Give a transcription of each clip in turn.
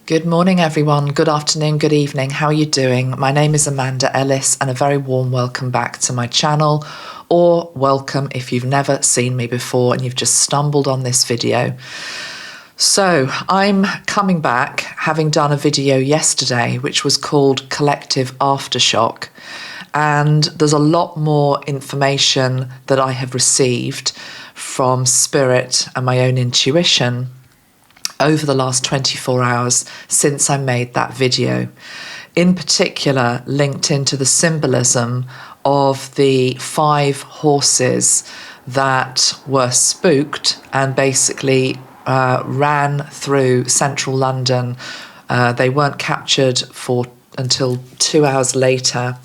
Good morning, everyone. Good afternoon, good evening. How are you doing? My name is Amanda Ellis, and a very warm welcome back to my channel, or welcome if you've never seen me before and you've just stumbled on this video. So I'm coming back, having done a video yesterday, which was called Collective Aftershock. And there's a lot more information that I have received from Spirit and my own intuition over the last 24 hours since I made that video. In particular, linked into the symbolism of the 5 horses that were spooked and basically ran through central London. They weren't captured until 2 hours later.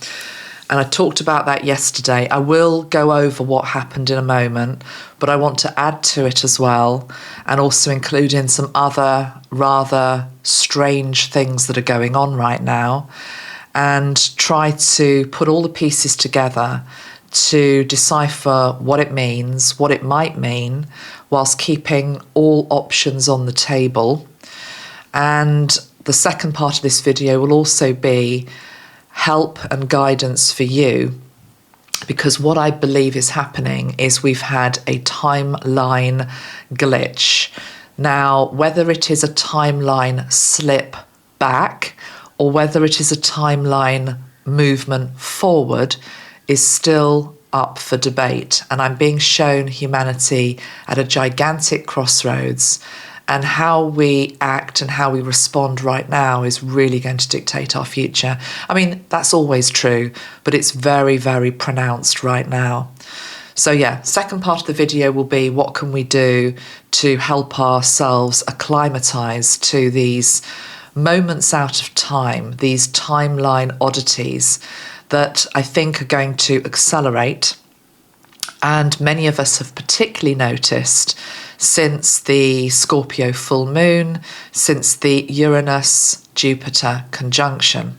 And I talked about that yesterday. I will go over what happened in a moment, but I want to add to it as well, and also include in some other rather strange things that are going on right now, and try to put all the pieces together to decipher what it means, what it might mean, whilst keeping all options on the table. And the second part of this video will also be help and guidance for you, because what I believe is happening is we've had a timeline glitch. Now, whether it is a timeline slip back or whether it is a timeline movement forward is still up for debate. And I'm being shown humanity at a gigantic crossroads, and how we act and how we respond right now is really going to dictate our future. I mean, that's always true, but it's very, very pronounced right now. So yeah, second part of the video will be what can we do to help ourselves acclimatise to these moments out of time, these timeline oddities that I think are going to accelerate. And many of us have particularly noticed since the Scorpio full moon, since the Uranus-Jupiter conjunction.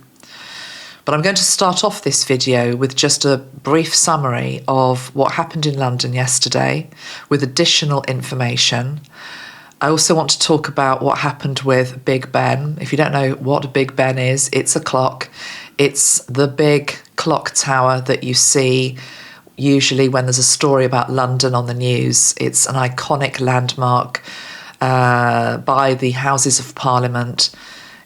But I'm going to start off this video with just a brief summary of what happened in London yesterday, with additional information. I also want to talk about what happened with Big Ben. If you don't know what Big Ben is, it's a clock. It's the big clock tower that you see usually when there's a story about London on the news. It's an iconic landmark by the Houses of Parliament.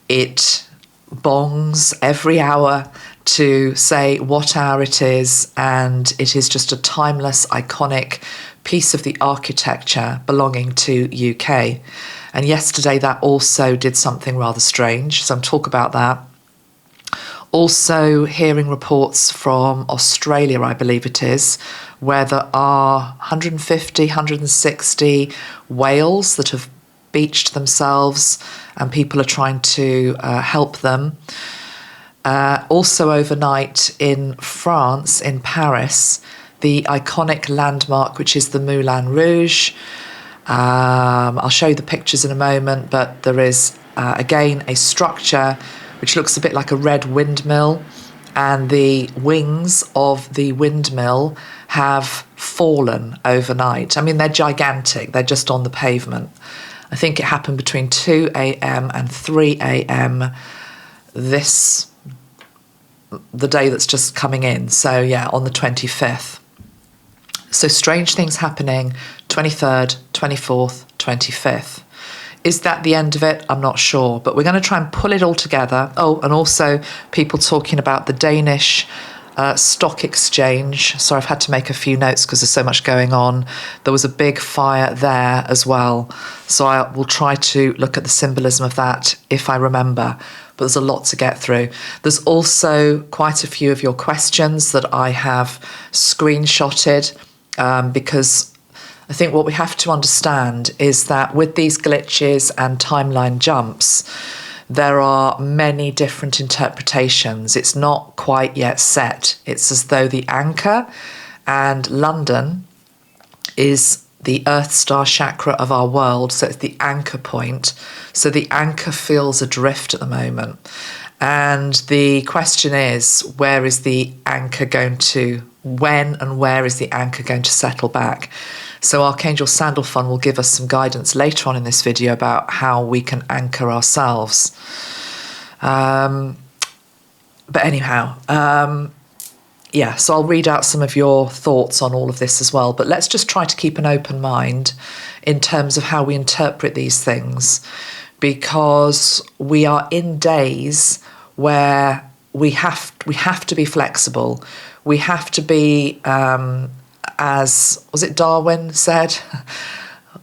It bongs every hour to say what hour it is, and it is just a timeless, iconic piece of the architecture belonging to UK. And yesterday that also did something rather strange, so I'll talk about that. Also hearing reports from Australia, I believe it is, where there are 150, 160 whales that have beached themselves and people are trying to help them. Also overnight in France, in Paris, the iconic landmark, which is the Moulin Rouge. I'll show you the pictures in a moment, but there is, again, a structure which looks a bit like a red windmill, and the wings of the windmill have fallen overnight. I mean, they're gigantic. They're just on the pavement. I think it happened between 2 a.m. and 3 a.m. the day that's just coming in. So yeah, on the 25th. So strange things happening, 23rd, 24th, 25th. Is that the end of it? I'm not sure, but we're going to try and pull it all together. Oh, and also people talking about the Danish stock exchange. Sorry, I've had to make a few notes because there's so much going on. There was a big fire there as well. So I will try to look at the symbolism of that if I remember, but there's a lot to get through. There's also quite a few of your questions that I have screenshotted because I think what we have to understand is that with these glitches and timeline jumps, there are many different interpretations. It's not quite yet set. It's as though the anchor, and London is the Earth star chakra of our world, so it's the anchor point. So the anchor feels adrift at the moment. And the question is, where is the anchor going to when and where is the anchor going to settle back. So Archangel Sandalphon will give us some guidance later on in this video about how we can anchor ourselves. But anyhow, yeah, so I'll read out some of your thoughts on all of this as well. But let's just try to keep an open mind in terms of how we interpret these things, because we are in days where we have to be flexible. We have to be, as was it Darwin said,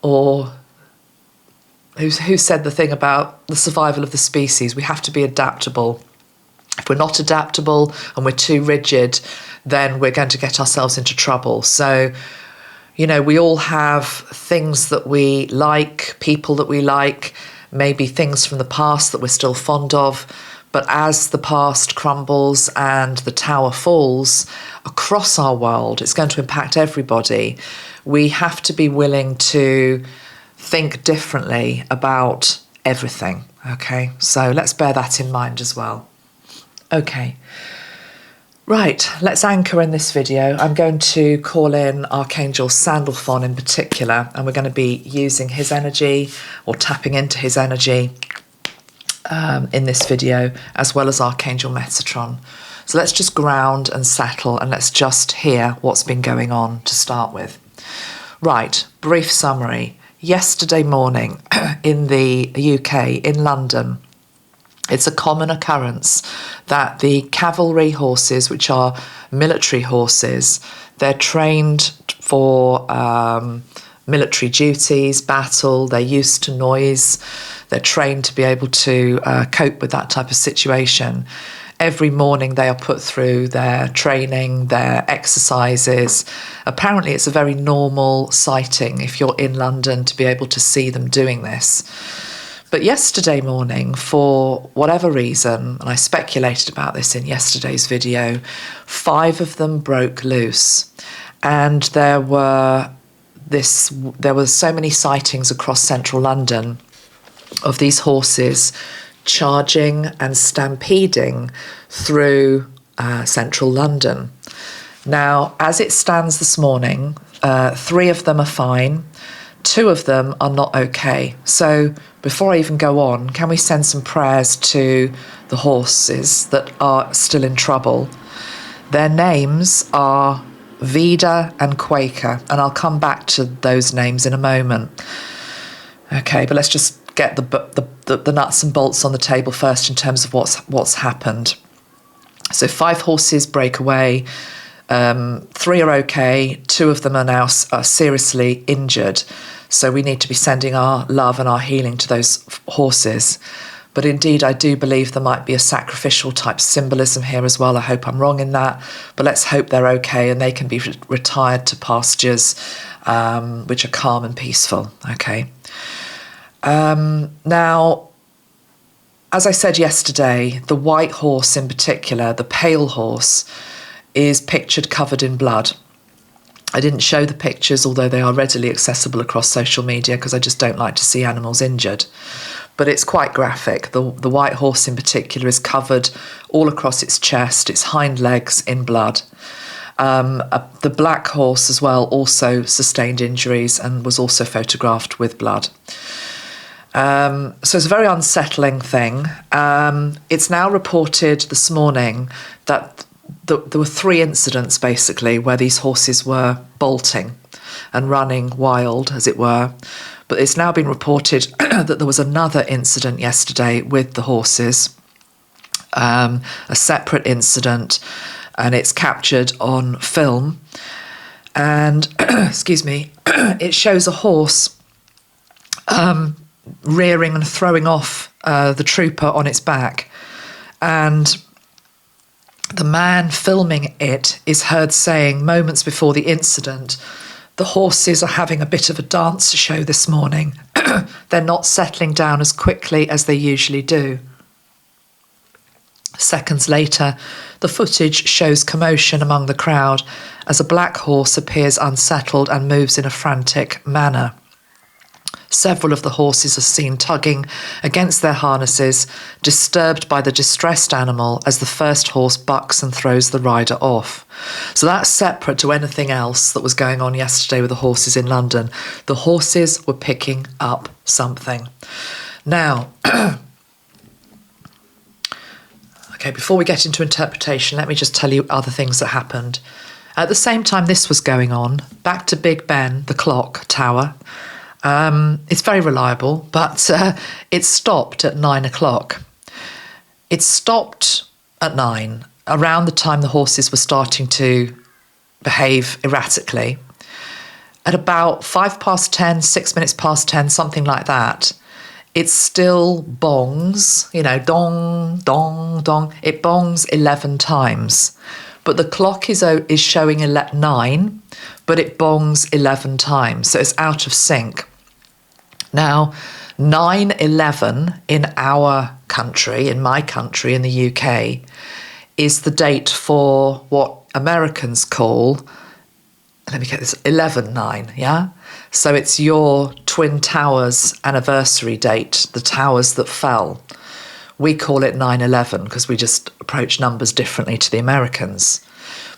or who said the thing about the survival of the species? We have to be adaptable. If we're not adaptable and we're too rigid, then we're going to get ourselves into trouble. So, you know, we all have things that we like, people that we like, maybe things from the past that we're still fond of. But as the past crumbles and the tower falls across our world, it's going to impact everybody. We have to be willing to think differently about everything, okay? So let's bear that in mind as well. Okay, right, let's anchor in this video. I'm going to call in Archangel Sandalphon in particular, and we're going to be using his energy or tapping into his energy in this video, as well as Archangel Metatron. So let's just ground and settle, and let's just hear what's been going on to start with. Right, brief summary. Yesterday morning in the UK, in London, it's a common occurrence that the cavalry horses, which are military horses, they're trained for military duties, battle, they're used to noise, they're trained to be able to cope with that type of situation. Every morning they are put through their training, their exercises. Apparently it's a very normal sighting if you're in London to be able to see them doing this. But yesterday morning, for whatever reason, and I speculated about this in yesterday's video, 5 of them broke loose. And there were so many sightings across central London of these horses charging and stampeding through central London. Now, as it stands this morning, 3 of them are fine, 2 of them are not okay. So before I even go on, can we send some prayers to the horses that are still in trouble? Their names are Vida and Quaker, and I'll come back to those names in a moment. Okay, but let's just get the nuts and bolts on the table first in terms of what's happened. So 5 horses break away, 3 are okay, 2 of them are now seriously injured. So we need to be sending our love and our healing to those horses. But indeed, I do believe there might be a sacrificial type symbolism here as well. I hope I'm wrong in that. But let's hope they're okay and they can be retired to pastures which are calm and peaceful. Okay. Now, as I said yesterday, the white horse in particular, the pale horse, is pictured covered in blood. I didn't show the pictures, although they are readily accessible across social media, because I just don't like to see animals injured. But it's quite graphic. The white horse in particular is covered all across its chest, its hind legs in blood. The black horse as well also sustained injuries and was also photographed with blood. So it's a very unsettling thing. It's now reported this morning that there were 3 incidents basically where these horses were bolting and running wild, as it were. But it's now been reported that there was another incident yesterday with the horses, a separate incident, and it's captured on film. And, excuse me, it shows a horse rearing and throwing off the trooper on its back. And the man filming it is heard saying moments before the incident, the horses are having a bit of a dance show this morning. They're not settling down as quickly as they usually do. Seconds later, the footage shows commotion among the crowd as a black horse appears unsettled and moves in a frantic manner. Several of the horses are seen tugging against their harnesses, disturbed by the distressed animal as the first horse bucks and throws the rider off. So that's separate to anything else that was going on yesterday with the horses in London. The horses were picking up something. Now, okay, before we get into interpretation, let me just tell you other things that happened. At the same time this was going on, back to Big Ben, the clock tower. It's very reliable, but it stopped at 9 o'clock. It stopped at 9, around the time the horses were starting to behave erratically. At about 10, 6 minutes past 10, something like that, it still bongs, dong, dong, dong. It bongs 11 times. But the clock is showing 9, but it bongs 11 times, so it's out of sync. Now, 9/11 in our country, in my country, in the UK, is the date for what Americans call, let me get this, 11/9, yeah? So it's your Twin Towers anniversary date, the towers that fell. We call it 9/11 because we just approach numbers differently to the Americans.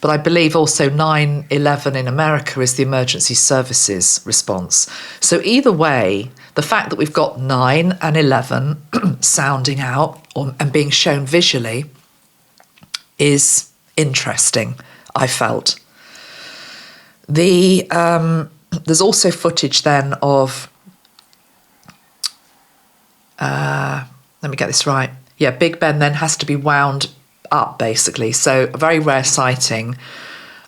But I believe also 9/11 in America is the emergency services response. So either way, the fact that we've got 9 and 11 sounding out and being shown visually is interesting, I felt. There's also footage then of, let me get this right. Yeah, Big Ben then has to be wound up, basically. So a very rare sighting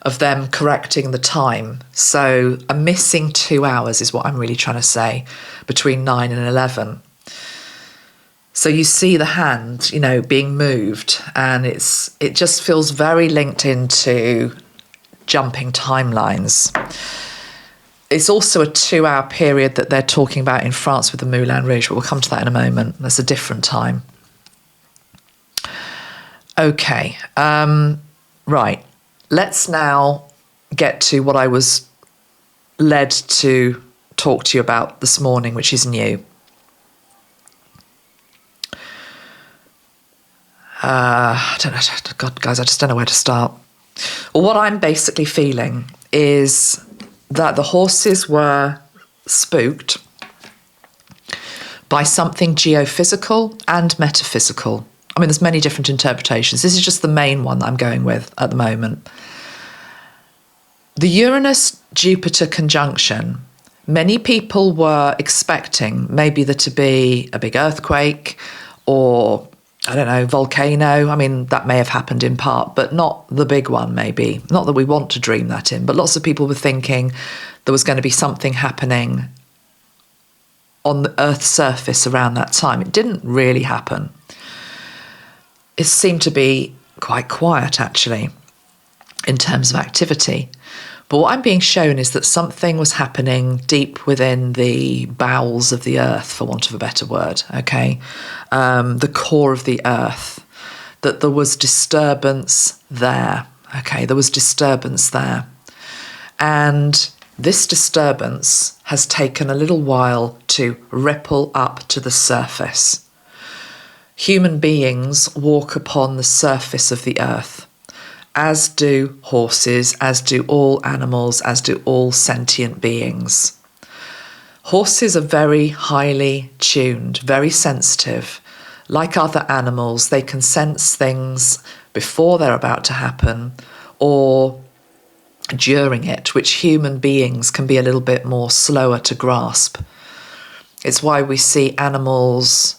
of them correcting the time. So a missing 2 hours is what I'm really trying to say, between 9 and 11. So you see the hand, being moved, and it just feels very linked into jumping timelines. It's also a 2-hour period that they're talking about in France with the Moulin Rouge, but we'll come to that in a moment. That's a different time. Okay, right. Let's now get to what I was led to talk to you about this morning, which is new. I don't know, God, guys, I just don't know where to start. Well, what I'm basically feeling is that the horses were spooked by something geophysical and metaphysical. I mean, there's many different interpretations. This is just the main one that I'm going with at the moment. The Uranus-Jupiter conjunction, many people were expecting maybe there to be a big earthquake or, I don't know, volcano. I mean, that may have happened in part, but not the big one, maybe. Not that we want to dream that in, but lots of people were thinking there was going to be something happening on the Earth's surface around that time. It didn't really happen. It seemed to be quite quiet, actually, in terms of activity. But what I'm being shown is that something was happening deep within the bowels of the earth, for want of a better word, okay? The core of the earth, that there was disturbance there, okay? There was disturbance there. And this disturbance has taken a little while to ripple up to the surface. Human beings walk upon the surface of the earth, as do horses, as do all animals, as do all sentient beings. Horses are very highly tuned, very sensitive. Like other animals, they can sense things before they're about to happen or during it, which human beings can be a little bit more slower to grasp. It's why we see animals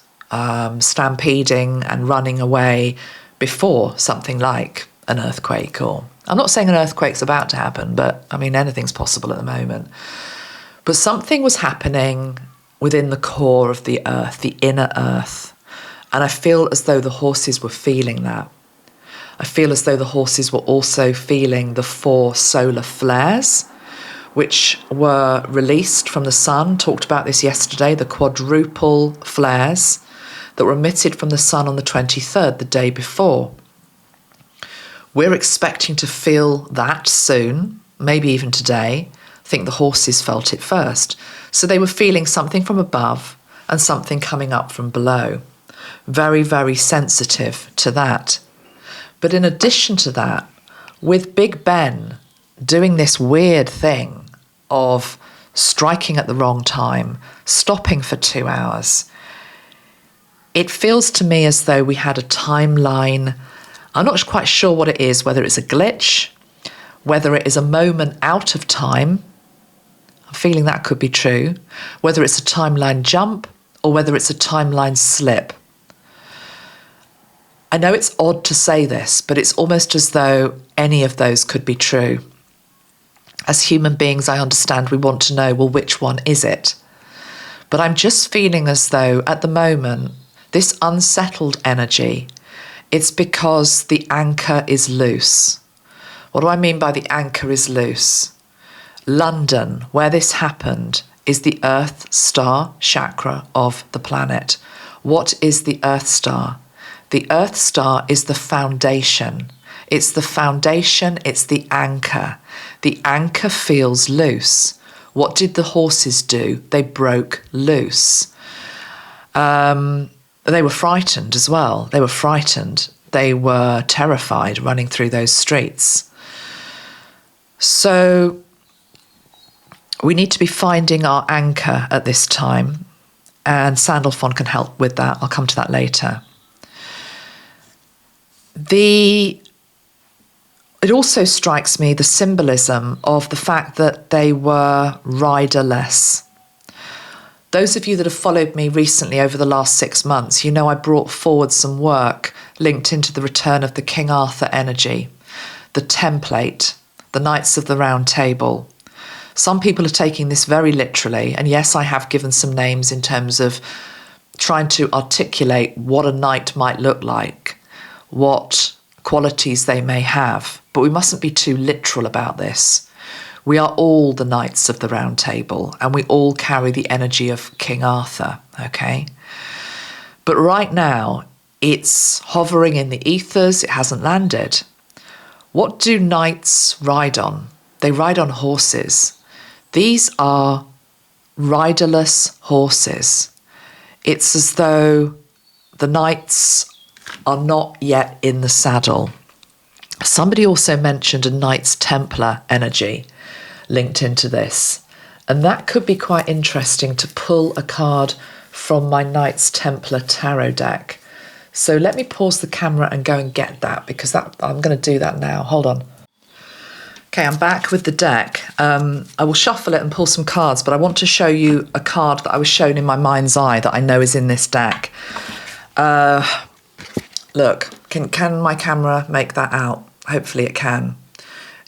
stampeding and running away before something like an earthquake. Or I'm not saying an earthquake's about to happen, but I mean, anything's possible at the moment. But something was happening within the core of the earth, the inner earth. And I feel as though the horses were feeling that. I feel as though the horses were also feeling the 4 solar flares, which were released from the sun. Talked about this yesterday, the quadruple flares that were emitted from the sun on the 23rd, the day before. We're expecting to feel that soon, maybe even today. think the horses felt it first. So they were feeling something from above and something coming up from below. Very, very sensitive to that. But in addition to that, with Big Ben doing this weird thing of striking at the wrong time, stopping for 2 hours, it feels to me as though we had a timeline. I'm not quite sure what it is, whether it's a glitch, whether it is a moment out of time. I'm feeling that could be true. Whether it's a timeline jump or whether it's a timeline slip. I know it's odd to say this, but it's almost as though any of those could be true. As human beings, I understand we want to know, well, which one is it? But I'm just feeling as though at the moment, this unsettled energy, it's because the anchor is loose. What do I mean by the anchor is loose? London, where this happened, is the Earth star chakra of the planet. What is the Earth star? The Earth star is the foundation. It's the foundation, it's the anchor. The anchor feels loose. What did the horses do? They broke loose. They were frightened as well. They were frightened. They were terrified running through those streets. So we need to be finding our anchor at this time, and Sandalphon can help with that. I'll come to that later. It also strikes me the symbolism of the fact that they were riderless. Those of you that have followed me recently over the last 6 months, you know I brought forward some work linked into the return of the King Arthur energy, the template, the Knights of the Round Table. Some people are taking this very literally, and yes, I have given some names in terms of trying to articulate what a knight might look like, what qualities they may have, but we mustn't be too literal about this. We are all the Knights of the Round Table, and we all carry the energy of King Arthur, okay? But right now, it's hovering in the ethers, it hasn't landed. What do knights ride on? They ride on horses. These are riderless horses. It's as though the knights are not yet in the saddle. Somebody also mentioned a Knights Templar energy linked into this, and that could be quite interesting to pull a card from my Knights Templar tarot deck. So let me pause the camera and go and get that, because I'm going to do that now. Hold on. Okay, I'm back with the deck. I will shuffle it and pull some cards, but I want to show you a card that I was shown in my mind's eye that I know is in this deck. Look, can my camera make that out? Hopefully it can.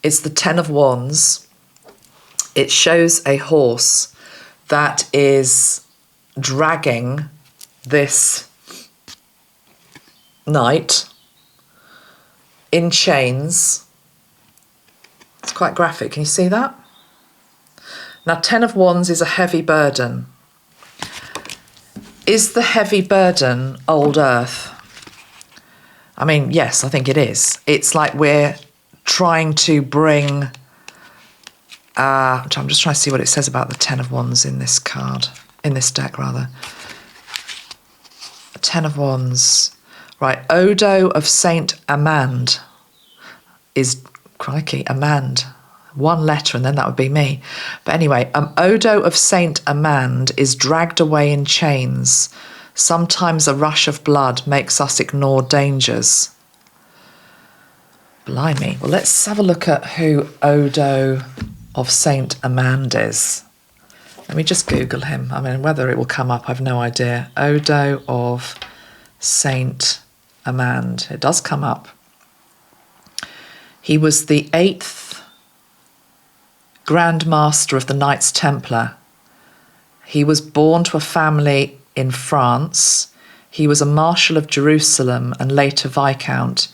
It's the Ten of Wands. It shows a horse that is dragging this knight in chains. It's quite graphic. Can you see that? Now, Ten of Wands is a heavy burden. Is the heavy burden old earth? I mean, yes, I think it is. It's like we're trying to bring... I'm just trying to see what it says about the Ten of Wands in this card, in this deck, rather. Ten of Wands. Right, Odo of Saint Amand is... Crikey, Amand. One letter and then that would be me. But anyway, Odo of Saint Amand is dragged away in chains. Sometimes a rush of blood makes us ignore dangers. Blimey. Well, let's have a look at who Odo of Saint Amand is. Let me just Google him. I mean, whether it will come up, I've no idea. Odo of Saint Amand. It does come up. He was the 8th Grand Master of the Knights Templar. He was born to a family in France. He was a Marshal of Jerusalem and later Viscount.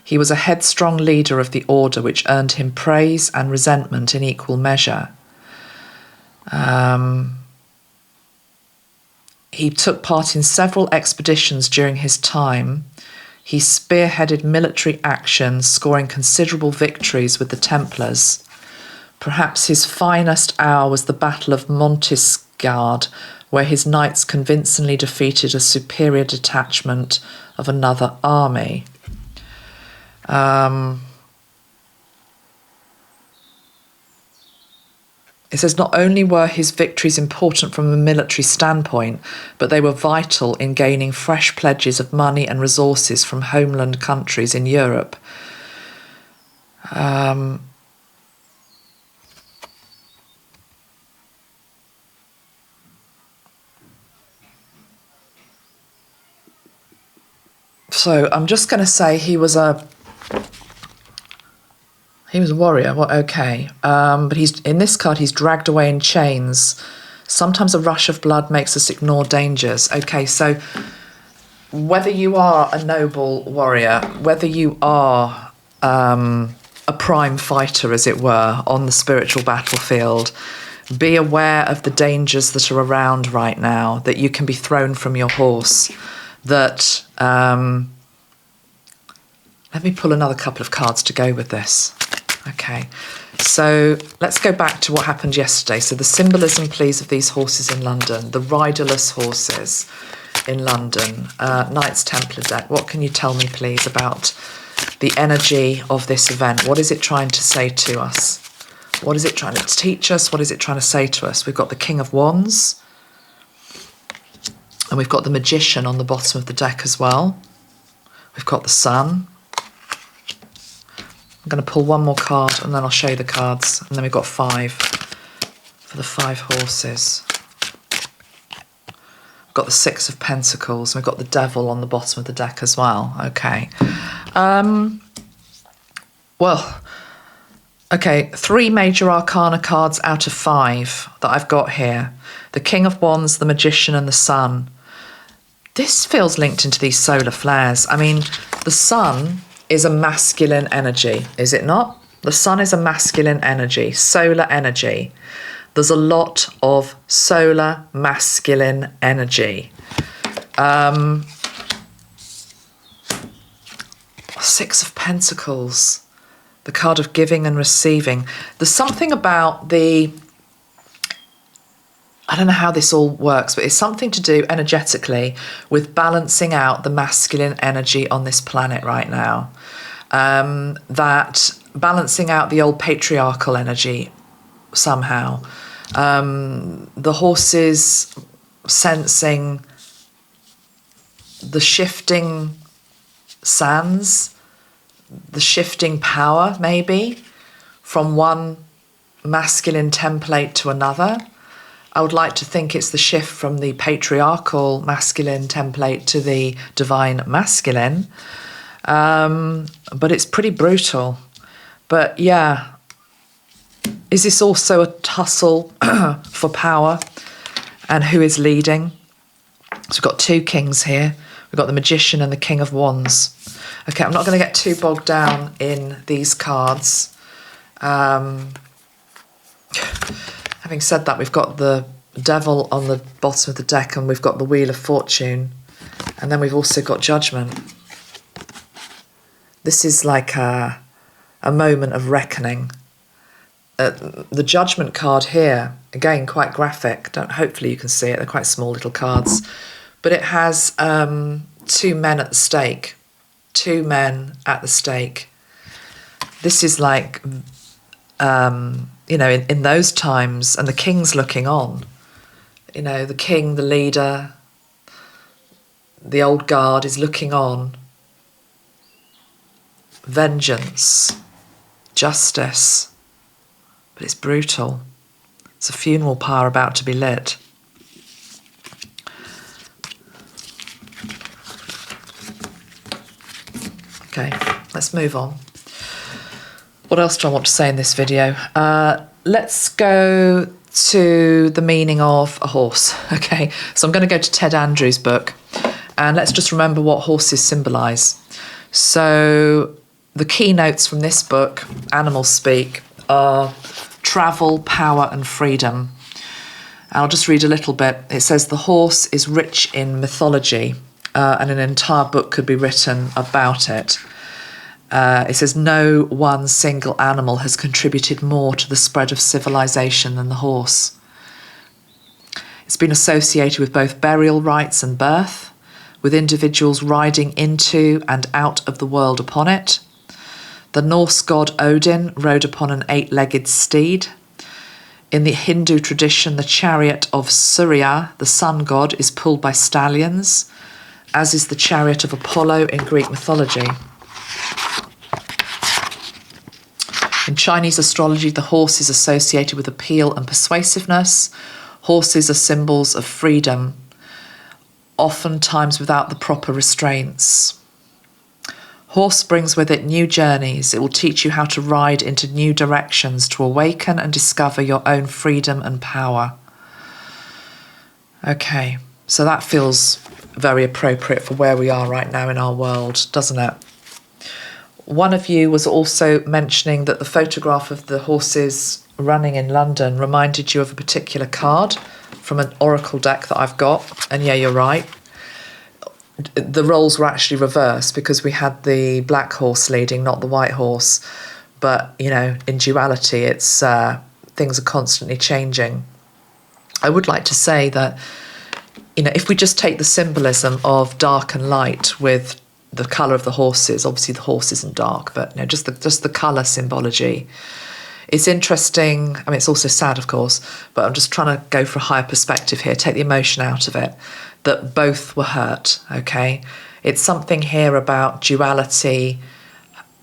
He was a headstrong leader of the order, which earned him praise and resentment in equal measure. He took part in several expeditions during his time. He spearheaded military actions, scoring considerable victories with the Templars. Perhaps his finest hour was the Battle of Montesgard, where his knights convincingly defeated a superior detachment of another army. It says not only were his victories important from a military standpoint, but they were vital in gaining fresh pledges of money and resources from homeland countries in Europe. So I'm just going to say he was a warrior. Well, okay, but he's in this card. He's dragged away in chains. Sometimes a rush of blood makes us ignore dangers. Okay, so whether you are a noble warrior, whether you are a prime fighter, as it were, on the spiritual battlefield, be aware of the dangers that are around right now. That you can be thrown from your horse. That let me pull another couple of cards to go with this. Okay, so let's go back to what happened yesterday. So the symbolism, please, of these horses in London, the riderless horses in London, Knights Templar deck. What can you tell me, please, about the energy of this event? What is it trying to say to us? What is it trying to teach us? What is it trying to say to us? We've got the King of Wands, and we've got the Magician on the bottom of the deck as well. We've got the Sun. I'm going to pull one more card and then I'll show you the cards. And then we've got 5 for the 5 horses. We've got the 6 of Pentacles. We've got the Devil on the bottom of the deck as well. Okay. Well, okay, 3 major arcana cards out of 5 that I've got here. The King of Wands, the Magician and the Sun. This feels linked into these solar flares. I mean, the Sun is a masculine energy, is it not? The Sun is a masculine energy, solar energy. There's a lot of solar masculine energy. 6 of Pentacles, the card of giving and receiving. There's something about the, I don't know how this all works, but it's something to do energetically with balancing out the masculine energy on this planet right now. That balancing out the old patriarchal energy somehow. The horses sensing the shifting sands, the shifting power maybe from one masculine template to another. I would like to think it's the shift from the patriarchal masculine template to the divine masculine. But it's pretty brutal. But yeah, is this also a tussle for power and who is leading? So we've got 2 kings here. We've got the Magician and the King of Wands. Okay, I'm not going to get too bogged down in these cards. Having said that, we've got the Devil on the bottom of the deck and we've got the Wheel of Fortune. And then we've also got Judgment. This is like a moment of reckoning. The Judgment card here, again, quite graphic. Hopefully you can see it. They're quite small little cards. But it has 2 men at the stake. 2 men at the stake. This is like, you know, in those times, and the king's looking on. You know, the king, the leader, the old guard is looking on. Vengeance, justice, but it's brutal. It's a funeral pyre about to be lit. Okay, let's move on. What else do I want to say in this video? Let's go to the meaning of a horse. Okay, so I'm going to go to Ted Andrews' book, and let's just remember what horses symbolise. So the keynotes from this book, Animal Speak, are travel, power and freedom. I'll just read a little bit. It says, the horse is rich in mythology, and an entire book could be written about it. It says, no one single animal has contributed more to the spread of civilization than the horse. It's been associated with both burial rites and birth, with individuals riding into and out of the world upon it. The Norse god Odin rode upon an 8-legged steed. In the Hindu tradition, the chariot of Surya, the sun god, is pulled by stallions, as is the chariot of Apollo in Greek mythology. In Chinese astrology, the horse is associated with appeal and persuasiveness. Horses are symbols of freedom, oftentimes without the proper restraints. Horse brings with it new journeys. It will teach you how to ride into new directions to awaken and discover your own freedom and power. Okay, so that feels very appropriate for where we are right now in our world, doesn't it? One of you was also mentioning that the photograph of the horses running in London reminded you of a particular card from an oracle deck that I've got. And yeah, you're right. The roles were actually reversed because we had the black horse leading, not the white horse. But, you know, in duality, it's things are constantly changing. I would like to say that, you know, if we just take the symbolism of dark and light with the colour of the horses, obviously the horse isn't dark, but you know, just the colour symbology. It's interesting. I mean, it's also sad, of course, but I'm just trying to go for a higher perspective here, take the emotion out of it, that both were hurt, okay? It's something here about duality.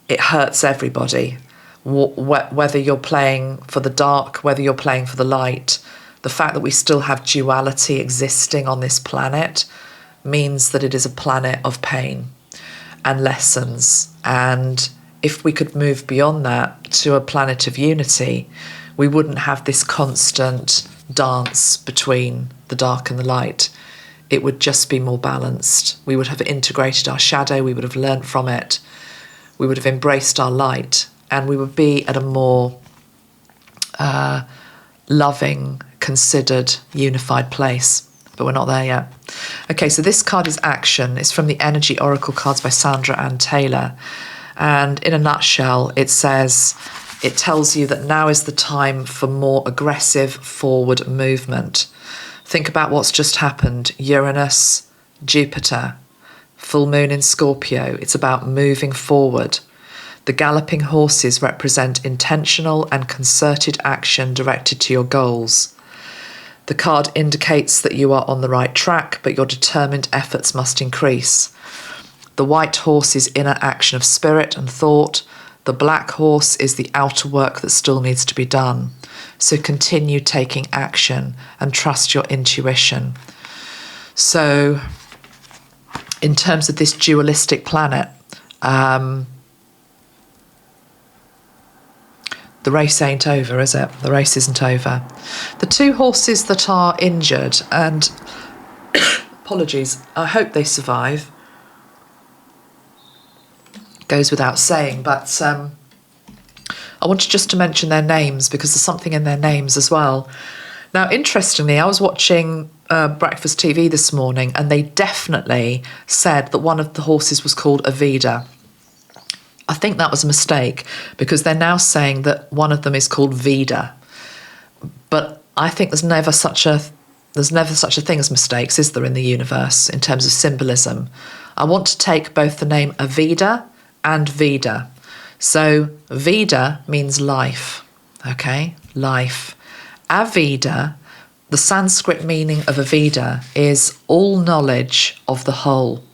It hurts everybody, whether you're playing for the dark, whether you're playing for the light. The fact that we still have duality existing on this planet means that it is a planet of pain and lessons. And if we could move beyond that to a planet of unity, we wouldn't have this constant dance between the dark and the light. It would just be more balanced. We would have integrated our shadow, we would have learnt from it, we would have embraced our light, and we would be at a more loving, considered, unified place. But we're not there yet. Okay, so this card is Action. It's from the Energy Oracle cards by Sandra Ann Taylor. And in a nutshell, it says, it tells you that now is the time for more aggressive forward movement. Think about what's just happened. Uranus, Jupiter, full moon in Scorpio. It's about moving forward. The galloping horses represent intentional and concerted action directed to your goals. The card indicates that you are on the right track, but your determined efforts must increase. The white horse is inner action of spirit and thought. The black horse is the outer work that still needs to be done. So continue taking action and trust your intuition. So in terms of this dualistic planet, the race ain't over, is it? The race isn't over. The two horses that are injured, and apologies, I hope they survive. Goes without saying, but I wanted just to mention their names because there's something in their names as well. Now, interestingly, I was watching Breakfast TV this morning, and they definitely said that one of the horses was called Avida. I think that was a mistake because they're now saying that one of them is called Vida. But I think there's never such a thing as mistakes, is there, in the universe in terms of symbolism? I want to take both the name Avida and Vida. So Vida means life, okay? Life. Avida, the Sanskrit meaning of Avida is all knowledge of the whole.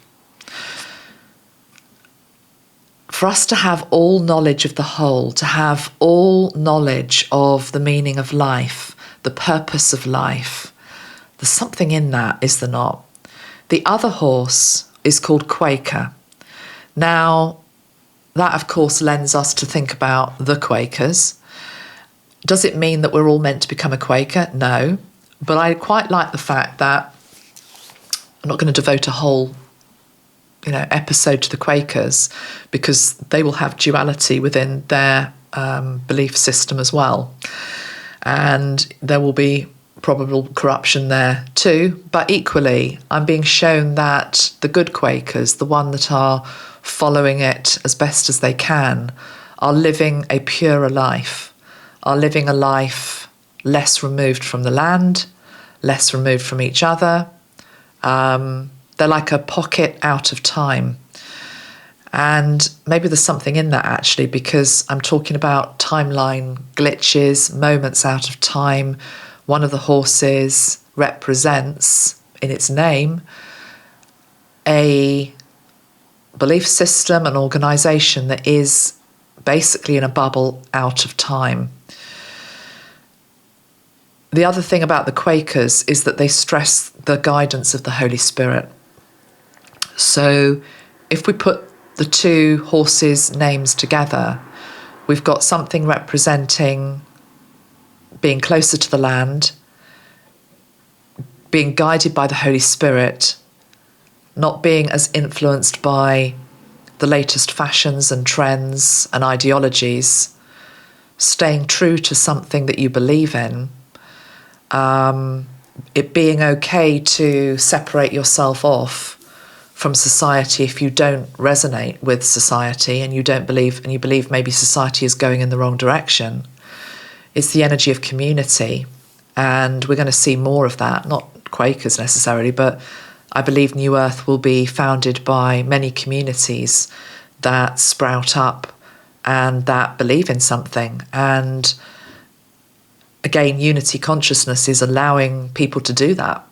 For us to have all knowledge of the whole, to have all knowledge of the meaning of life, the purpose of life, there's something in that, is there not? The other horse is called Quaker. Now, that, of course, lends us to think about the Quakers. Does it mean that we're all meant to become a Quaker? No. But I quite like the fact that I'm not going to devote a whole episode to the Quakers because they will have duality within their belief system as well. And there will be probable corruption there too, but equally I'm being shown that the good Quakers, the one that are following it as best as they can, are living a purer life, are living a life less removed from the land, less removed from each other. They're like a pocket out of time. And maybe there's something in that actually, because I'm talking about timeline glitches, moments out of time. One of the horses represents, in its name, a belief system, an organisation that is basically in a bubble out of time. The other thing about the Quakers is that they stress the guidance of the Holy Spirit. So if we put the two horses' names together, we've got something representing being closer to the land, being guided by the Holy Spirit, not being as influenced by the latest fashions and trends and ideologies, staying true to something that you believe in, it being okay to separate yourself off from society if you don't resonate with society and you don't believe, and you believe maybe society is going in the wrong direction. It's the energy of community, and we're going to see more of that, not Quakers necessarily, but I believe New Earth will be founded by many communities that sprout up and that believe in something. And again, unity consciousness is allowing people to do that.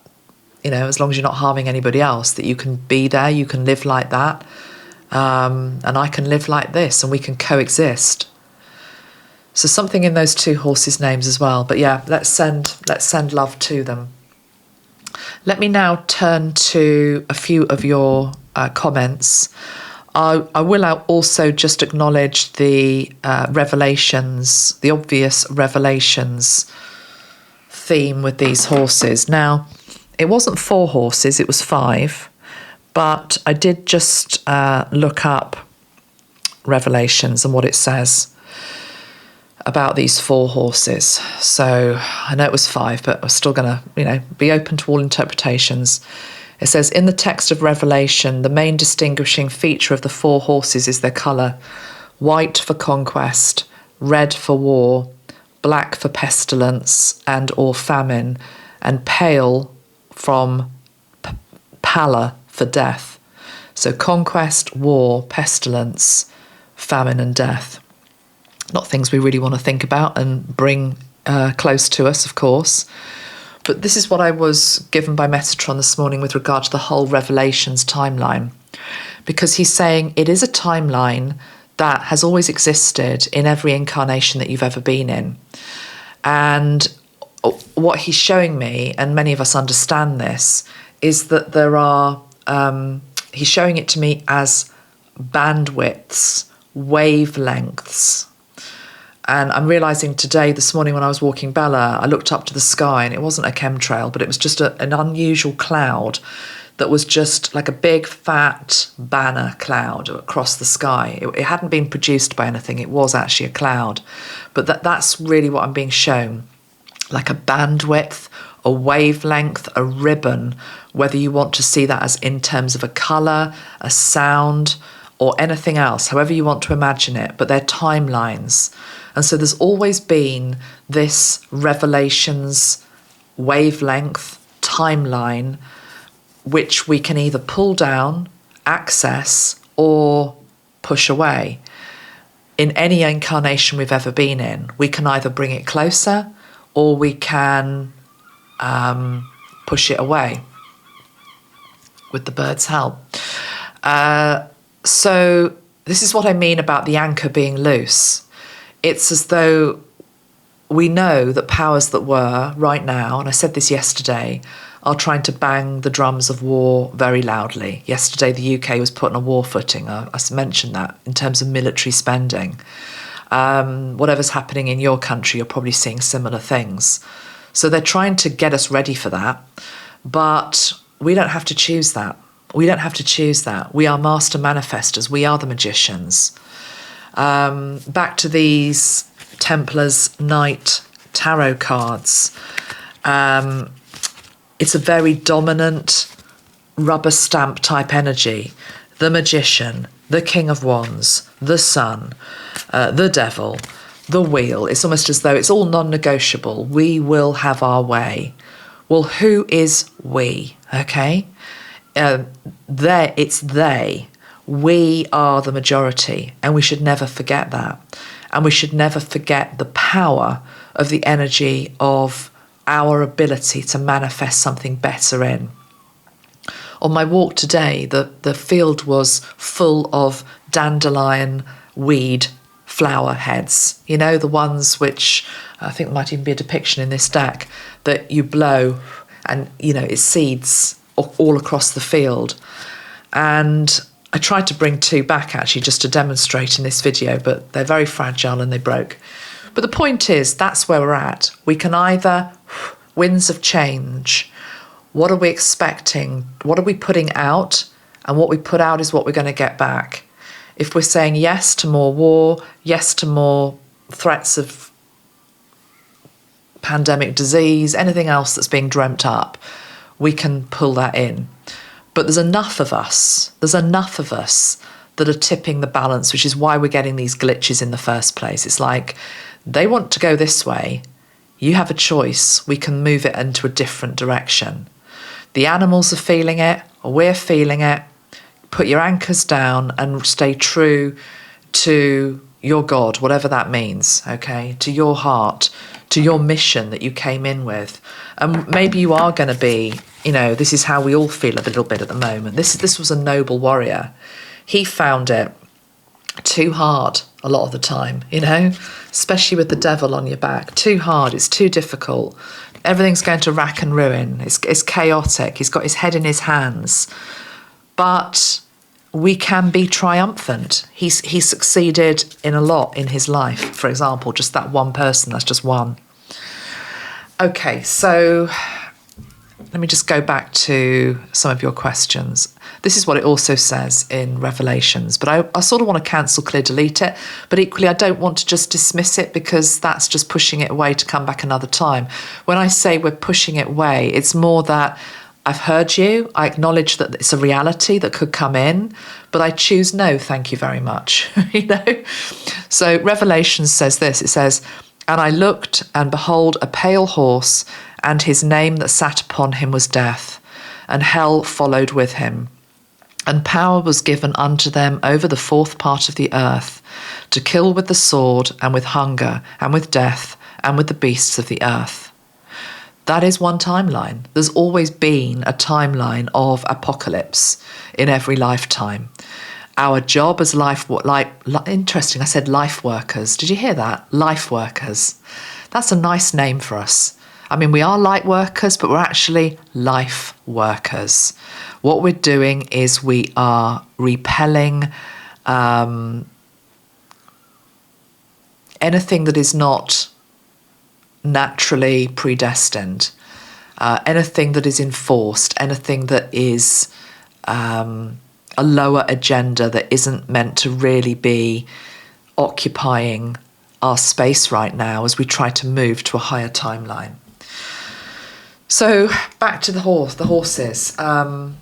You know, as long as you're not harming anybody else, that you can be there, you can live like that, and I can live like this, and we can coexist. So something in those two horses' names as well. But yeah, let's send love to them. Let me now turn to a few of your comments. I will also just acknowledge the revelations, the obvious revelations theme with these horses. Now, it wasn't 4 horses, it was 5, but I did just look up Revelations and what it says about these 4 horses. So I know it was 5, but I'm still going to, be open to all interpretations. It says, in the text of Revelation, the main distinguishing feature of the 4 horses is their colour: white for conquest, red for war, black for pestilence and or famine, and pale from pallor for death. So conquest, war, pestilence, famine and death. Not things we really want to think about and bring close to us, of course. But this is what I was given by Metatron this morning with regard to the whole Revelations timeline. Because he's saying it is a timeline that has always existed in every incarnation that you've ever been in. And what he's showing me, and many of us understand this, is that there are, he's showing it to me as bandwidths, wavelengths. And I'm realising today, this morning when I was walking Bella, I looked up to the sky and it wasn't a chemtrail, but it was just an unusual cloud that was just like a big fat banner cloud across the sky. It hadn't been produced by anything, it was actually a cloud. But that's really what I'm being shown. Like a bandwidth, a wavelength, a ribbon, whether you want to see that as in terms of a colour, a sound, or anything else, however you want to imagine it, but they're timelines. And so there's always been this Revelations wavelength timeline, which we can either pull down, access, or push away. In any incarnation we've ever been in, we can either bring it closer or we can push it away with the bird's help. So this is what I mean about the anchor being loose. It's as though we know that powers that were right now, and I said this yesterday, are trying to bang the drums of war very loudly. Yesterday, the UK was put on a war footing. I mentioned that in terms of military spending. Whatever's happening in your country, you're probably seeing similar things. So they're trying to get us ready for that, but we don't have to choose that. We don't have to choose that. We are master manifestors. We are the magicians. Back to these Templars Night tarot cards. It's a very dominant rubber stamp type energy. The Magician, the King of Wands, the Sun, the Devil, the Wheel. It's almost as though it's all non-negotiable. We will have our way. Well, who is we? Okay? It's they. We are the majority, and we should never forget that. And we should never forget the power of the energy of our ability to manifest something better in. On my walk today, the field was full of dandelion weed flower heads. You know, the ones which, I think there might even be a depiction in this deck, that you blow and, you know, it seeds all across the field. And I tried to bring two back actually just to demonstrate in this video, but they're very fragile and they broke. But the point is, that's where we're at. We can either, winds of change, what are we expecting? What are we putting out? And what we put out is what we're going to get back. If we're saying yes to more war, yes to more threats of pandemic disease, anything else that's being dreamt up, we can pull that in. But there's enough of us that are tipping the balance, which is why we're getting these glitches in the first place. It's like, they want to go this way. You have a choice. We can move it into a different direction. The animals are feeling it, we're feeling it. Put your anchors down and stay true to your God, whatever that means, okay? To your heart, to your mission that you came in with. And maybe you are going to be, you know, this is how we all feel a little bit at the moment. This was a noble warrior. He found it too hard a lot of the time, you know, especially with the devil on your back. Too hard, it's too difficult. Everything's going to rack and ruin. It's chaotic. He's got his head in his hands. But we can be triumphant. He succeeded in a lot in his life. For example, just that one person, that's just one. Okay, so let me just go back to some of your questions. This is what it also says in Revelations, but I sort of want to cancel, clear, delete it. But equally, I don't want to just dismiss it because that's just pushing it away to come back another time. When I say we're pushing it away, it's more that I've heard you. I acknowledge that it's a reality that could come in, but I choose no, thank you very much. You know? So Revelation says this. It says, "And I looked, and behold, a pale horse, and his name that sat upon him was Death, and hell followed with him. And power was given unto them over the fourth part of the earth, to kill with the sword, and with hunger, and with death, and with the beasts of the earth." That is one timeline. There's always been a timeline of apocalypse in every lifetime. Our job as interesting, I said life workers. Did you hear that? Life workers. That's a nice name for us. I mean, we are light workers, but we're actually life workers. What we're doing is we are repelling anything that is not naturally predestined, anything that is enforced, anything that is a lower agenda that isn't meant to really be occupying our space right now as we try to move to a higher timeline. So back to the horses.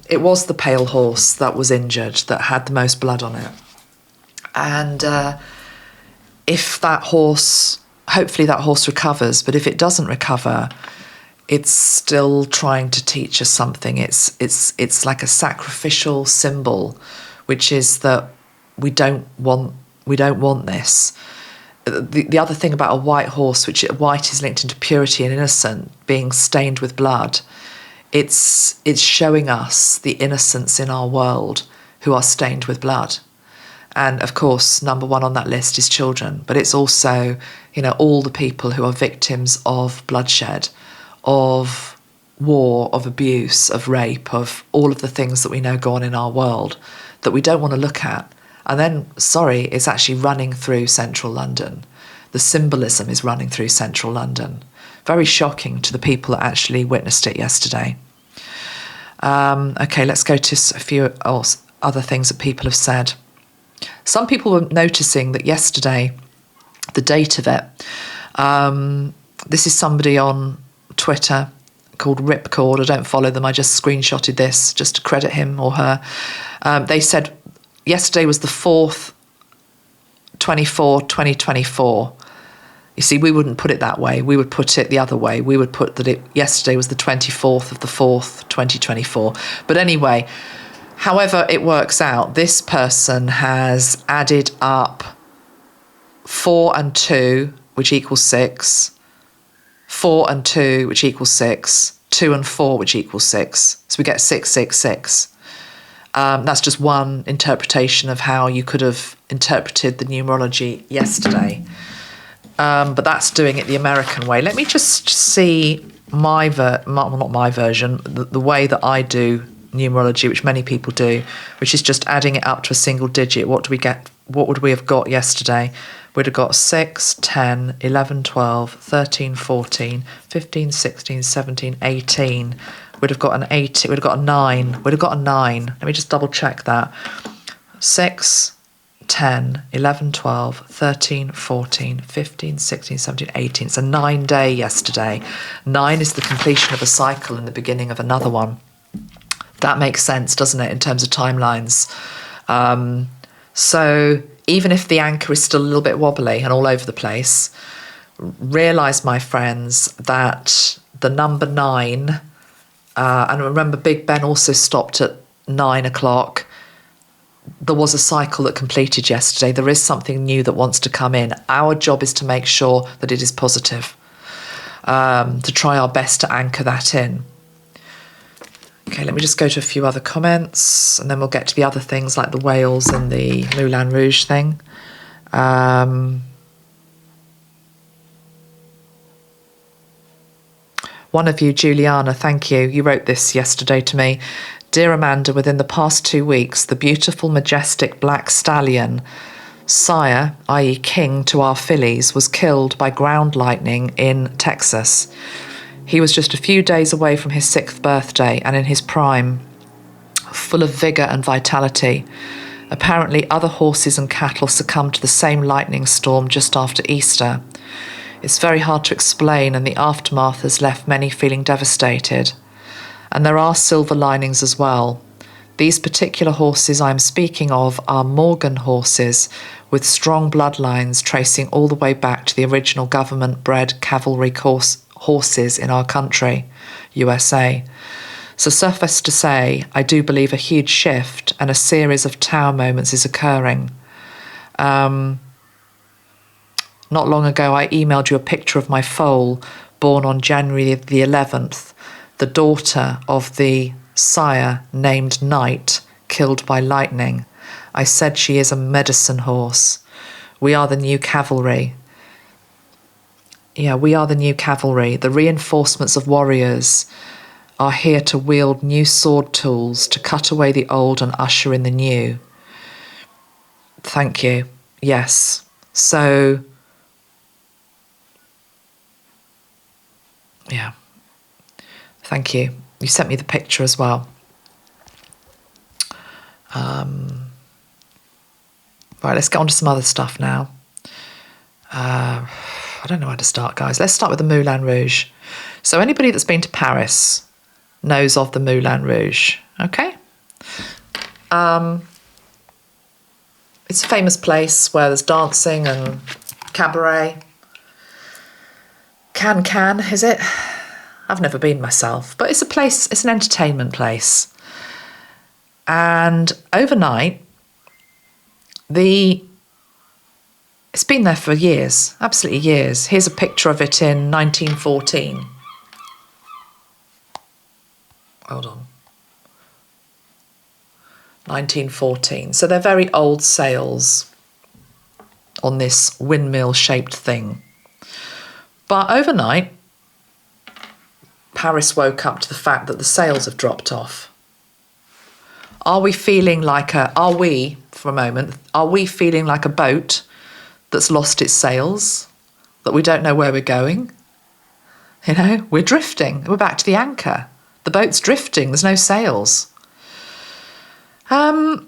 It was the pale horse that was injured, that had the most blood on it. And if that horse, hopefully that horse recovers, but if it doesn't recover, it's still trying to teach us something. It's like a sacrificial symbol, which is that we don't want this. The other thing about a white horse, which white is linked into purity and innocent, being stained with blood, it's showing us the innocents in our world who are stained with blood. And of course, number one on that list is children, but it's also, you know, all the people who are victims of bloodshed, of war, of abuse, of rape, of all of the things that we know go on in our world that we don't want to look at. And then, it's actually running through central London. The symbolism is running through central London. Very shocking to the people that actually witnessed it yesterday. Okay, let's go to a few other things that people have said. Some people were noticing that yesterday, the date of it, this is somebody on Twitter called Ripcord. I don't follow them. I just screenshotted this just to credit him or her. They said yesterday was the 4th, 2024. You see, we wouldn't put it that way. We would put it the other way. We would put that yesterday was the 24th of the 4th, 2024. But anyway, however it works out, this person has added up 4 and 2, which equals 6, 4 and 2, which equals 6, 2 and 4, which equals 6. So we get 666. That's just one interpretation of how you could have interpreted the numerology yesterday. But that's doing it the American way. Let me just see not my version, the way that I do numerology, which many people do, which is just adding it up to a single digit. What do we get? What would we have got yesterday? We'd have got 6, 10, 11, 12, 13, 14, 15, 16, 17, 18. We'd have got an 8. We'd have got a 9. We'd have got a 9. Let me just double check that. 6, 10, 11, 12, 13, 14, 15, 16, 17, 18. It's a 9-day yesterday. 9 is the completion of a cycle and the beginning of another one. That makes sense, doesn't it, in terms of timelines? So even if the anchor is still a little bit wobbly and all over the place, realise, my friends, that the number 9, and remember Big Ben also stopped at 9 o'clock. There was a cycle that completed yesterday. There is something new that wants to come in. Our job is to make sure that it is positive, to try our best to anchor that in. Okay, let me just go to a few other comments and then we'll get to the other things like the whales and the Moulin Rouge thing. One of you, Juliana, thank you. You wrote this yesterday to me. Dear Amanda, within the past 2 weeks, the beautiful, majestic black stallion, sire, i.e. king to our fillies, was killed by ground lightning in Texas. He was just a few days away from his 6th birthday and in his prime, full of vigour and vitality. Apparently, other horses and cattle succumbed to the same lightning storm just after Easter. It's very hard to explain, and the aftermath has left many feeling devastated. And there are silver linings as well. These particular horses I'm speaking of are Morgan horses with strong bloodlines tracing all the way back to the original government-bred cavalry horses in our country, USA. So suffice to say, I do believe a huge shift and a series of tower moments is occurring. Not long ago, I emailed you a picture of my foal, born on January the 11th, the daughter of the sire named Knight, killed by lightning. I said she is a medicine horse. We are the new cavalry. Yeah, we are the new cavalry. The reinforcements of warriors are here to wield new sword tools, to cut away the old and usher in the new. Thank you. Yes. So, yeah. Thank you. You sent me the picture as well. Right, let's get on to some other stuff now. I don't know how to start, guys. Let's start with the Moulin Rouge. So anybody that's been to Paris knows of the Moulin Rouge, okay? It's a famous place where there's dancing and cabaret. Can, is it? I've never been myself, but it's a place, it's an entertainment place. And overnight, it's been there for years, absolutely years. Here's a picture of it in 1914. Hold on. 1914. So they're very old sails on this windmill-shaped thing. But overnight, Paris woke up to the fact that the sails have dropped off. Are we feeling like a boat that's lost its sails, that we don't know where we're going? You know, we're drifting. We're back to the anchor. The boat's drifting. There's no sails. Right,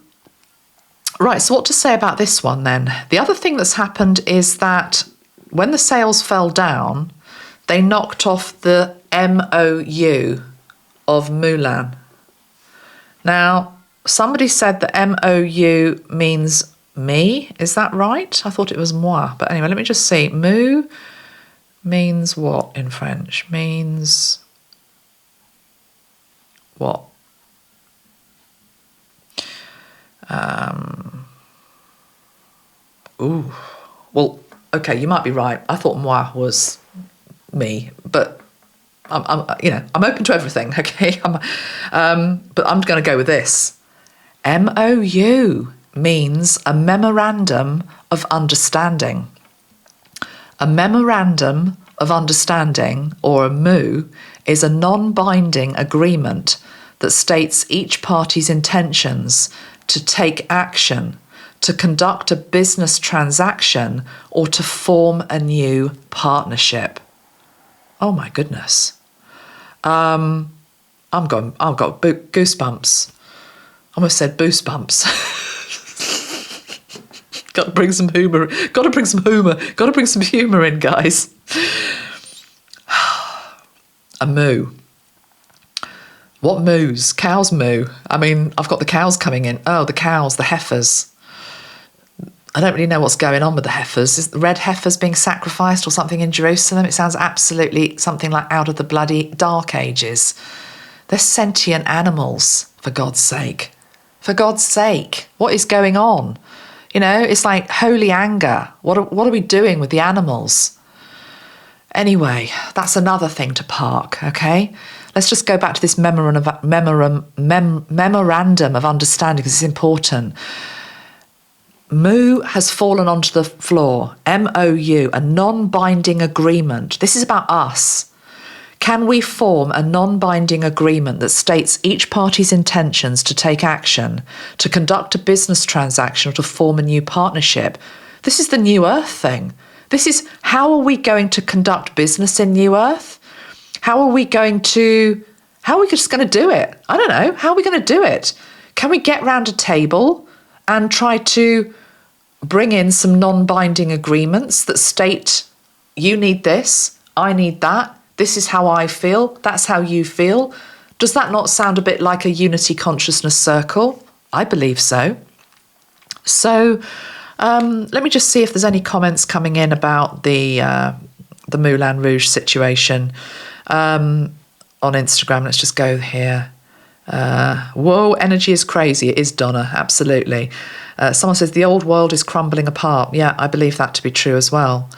so what to say about this one then? The other thing that's happened is that when the sails fell down, they knocked off the MOU of Moulin. Now, somebody said that MOU means me. Is that right? I thought it was moi. But anyway, let me just see. Mou means what in French? Means what? Ooh. Well, okay, you might be right. I thought moi was me, but I'm open to everything. Okay, but I'm going to go with this. MOU means a memorandum of understanding. A memorandum of understanding, or a MOU, is a non-binding agreement that states each party's intentions to take action, to conduct a business transaction, or to form a new partnership. Oh my goodness. I've got goosebumps. I almost said boost bumps. Got to bring some humour. Got to bring some humour in, guys. A moo. What moos? Cows moo. I mean, I've got the cows coming in. Oh, the cows, the heifers. I don't really know what's going on with the heifers. Is the red heifers being sacrificed or something in Jerusalem? It sounds absolutely something like out of the bloody Dark Ages. They're sentient animals, for God's sake. For God's sake, what is going on? You know, it's like holy anger. What are we doing with the animals? Anyway, that's another thing to park, okay? Let's just go back to this memorandum of understanding, because it's important. Moo has fallen onto the floor. MOU, a non-binding agreement. This is about us. Can we form a non-binding agreement that states each party's intentions to take action, to conduct a business transaction, or to form a new partnership? This is the New Earth thing. This is, how are we going to conduct business in New Earth? How are we just going to do it? I don't know. How are we going to do it? Can we get round a table and try to bring in some non-binding agreements that state, you need this, I need that, this is how I feel, that's how you feel? Does that not sound a bit like a unity consciousness circle? I believe so. So let me just see if there's any comments coming in about the Moulin Rouge situation on Instagram. Let's just go here. Whoa, energy is crazy. It is, Donna, absolutely. Someone says the old world is crumbling apart. Yeah, I believe that to be true as well.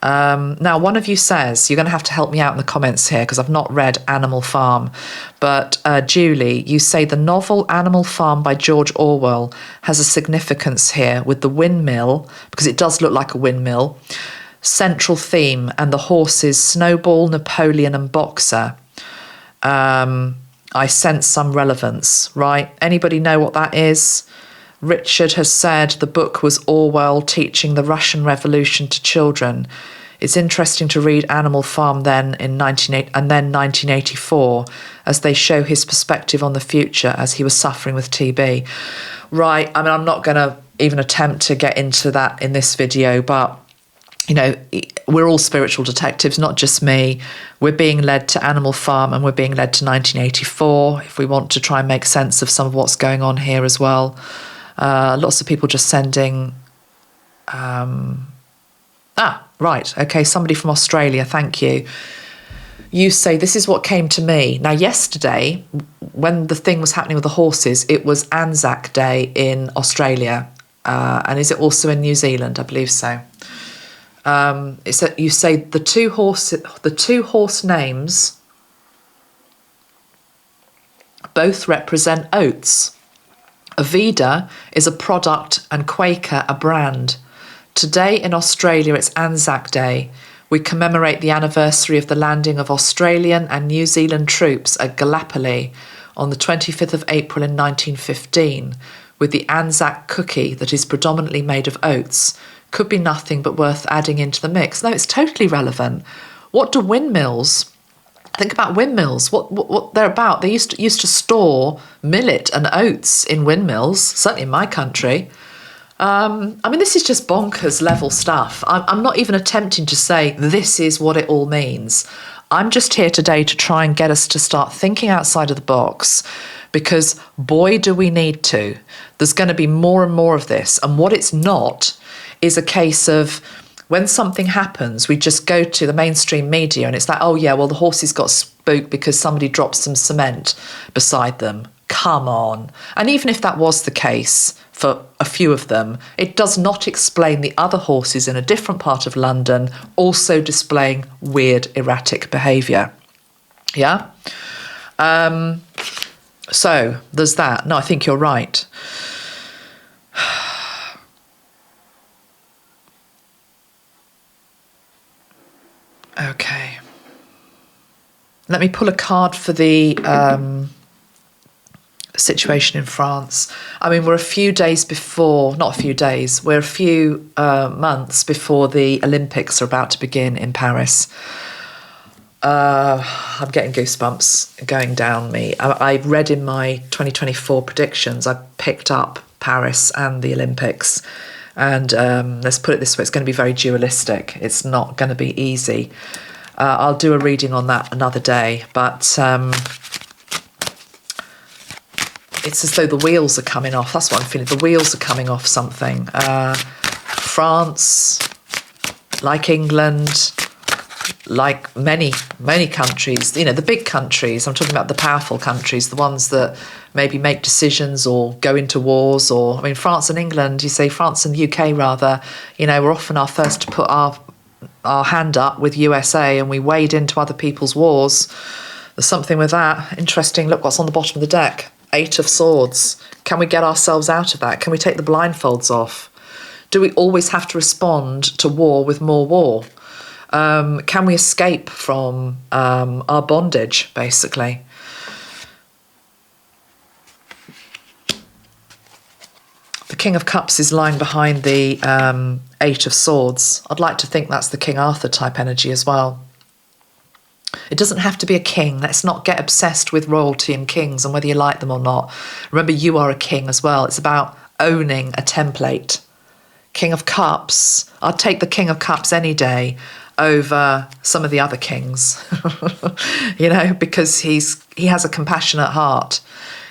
Now, one of you says, you're going to have to help me out in the comments here because I've not read Animal Farm, but Julie, you say the novel Animal Farm by George Orwell has a significance here with the windmill, because it does look like a windmill, central theme, and the horses Snowball, Napoleon and Boxer. I sense some relevance, right? Anybody know what that is? Richard has said the book was Orwell teaching the Russian Revolution to children. It's interesting to read Animal Farm then in 1984 as they show his perspective on the future as he was suffering with TB. Right, I mean, I'm not going to even attempt to get into that in this video, but you know, we're all spiritual detectives, not just me. We're being led to Animal Farm and we're being led to 1984 if we want to try and make sense of some of what's going on here as well. Lots of people just sending... right, okay, somebody from Australia, thank you. You say, this is what came to me. Now, yesterday, when the thing was happening with the horses, it was Anzac Day in Australia. And is it also in New Zealand? I believe so. You say the two horse names both represent oats. Avida is a product and Quaker a brand. Today in Australia it's Anzac Day. We commemorate the anniversary of the landing of Australian and New Zealand troops at Gallipoli on the 25th of April in 1915 with the Anzac cookie that is predominantly made of oats. Could be nothing but worth adding into the mix. No, it's totally relevant. What do windmills... Think about windmills, what they're about. They used to store millet and oats in windmills, certainly in my country. I mean, this is just bonkers level stuff. I'm not even attempting to say this is what it all means. I'm just here today to try and get us to start thinking outside of the box, because boy, do we need to. There's going to be more and more of this. And what it's not is a case of when something happens, we just go to the mainstream media and it's like, oh yeah, well, the horses got spooked because somebody dropped some cement beside them. Come on. And even if that was the case for a few of them, it does not explain the other horses in a different part of London also displaying weird, erratic behaviour. Yeah? So there's that. No, I think you're right. Okay. Let me pull a card for the situation in France. I mean, we're a few days before, not a few days, we're a few months before the Olympics are about to begin in Paris. I'm getting goosebumps going down me. I read in my 2024 predictions, I picked up Paris and the Olympics. And let's put it this way, it's going to be very dualistic. It's not going to be easy. I'll do a reading on that another day, but it's as though the wheels are coming off. That's what I'm feeling. The wheels are coming off something. France, like England, like many countries, you know, the big countries, I'm talking about the powerful countries, the ones that maybe make decisions or go into wars, or, I mean, France and England, you say France and UK rather, you know, we're often our first to put our hand up with USA, and we wade into other people's wars. There's something with that. Interesting. Look what's on the bottom of the deck. 8 of Swords. Can we get ourselves out of that? Can we take the blindfolds off? Do we always have to respond to war with more war? Can we escape from our bondage, basically? The King of Cups is lying behind the 8 of Swords. I'd like to think that's the King Arthur type energy as well. It doesn't have to be a king. Let's not get obsessed with royalty and kings and whether you like them or not. Remember, you are a king as well. It's about owning a template. King of Cups. I'd take the King of Cups any day over some of the other kings, you know, because he has a compassionate heart.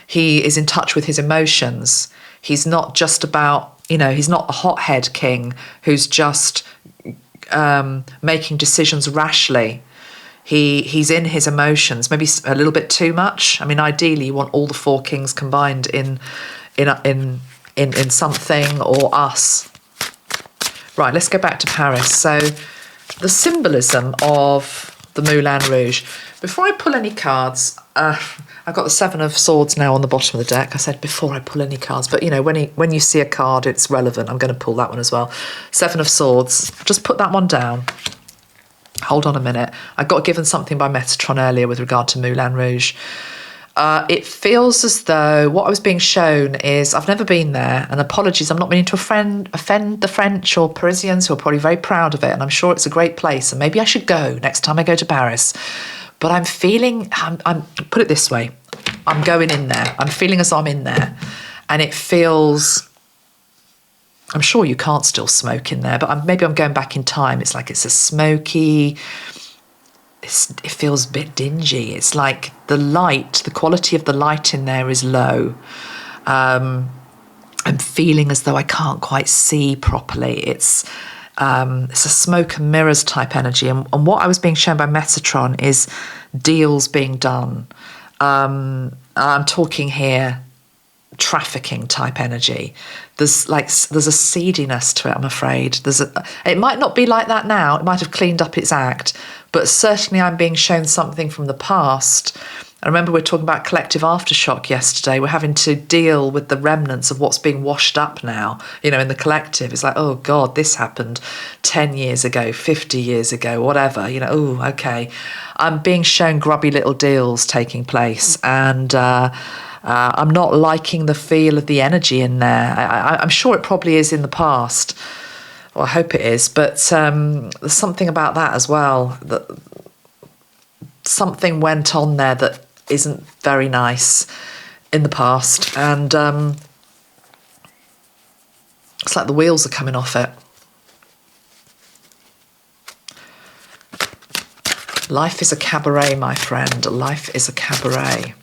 He is in touch with his emotions. He's not just about, you know, he's not a hothead king who's just making decisions rashly. He's in his emotions, maybe a little bit too much. I mean, ideally, you want all the 4 kings combined in something or us. Right, let's go back to Paris. So, the symbolism of the Moulin Rouge. Before I pull any cards, I've got the 7 of Swords now on the bottom of the deck. I said before I pull any cards, but you know, when you see a card, it's relevant. I'm going to pull that one as well. 7 of Swords. Just put that one down. Hold on a minute. I got given something by Metatron earlier with regard to Moulin Rouge. It feels as though what I was being shown is, I've never been there, and apologies, I'm not meaning to offend the French or Parisians who are probably very proud of it, and I'm sure it's a great place, and maybe I should go next time I go to Paris. But I'm feeling, I'm put it this way, I'm going in there. I'm feeling as I'm in there, and it feels, I'm sure you can't still smoke in there, but maybe I'm going back in time. It's like it's a smoky, it feels a bit dingy. It's like the light, the quality of the light in there is low. I'm feeling as though I can't quite see properly. It's a smoke and mirrors type energy. And what I was being shown by Metatron is deals being done. I'm talking here trafficking type energy. There's a seediness to it, I'm afraid. It might not be like that now. It might have cleaned up its act, but certainly I'm being shown something from the past. I remember we were talking about collective aftershock yesterday. We're having to deal with the remnants of what's being washed up now, you know, in the collective. It's like, oh God, this happened 10 years ago, 50 years ago, whatever, you know, oh, okay. I'm being shown grubby little deals taking place, and I'm not liking the feel of the energy in there. I'm sure it probably is in the past. Well, I hope it is. But there's something about that as well. That something went on there that isn't very nice in the past. And it's like the wheels are coming off it. Life is a cabaret, my friend. Life is a cabaret.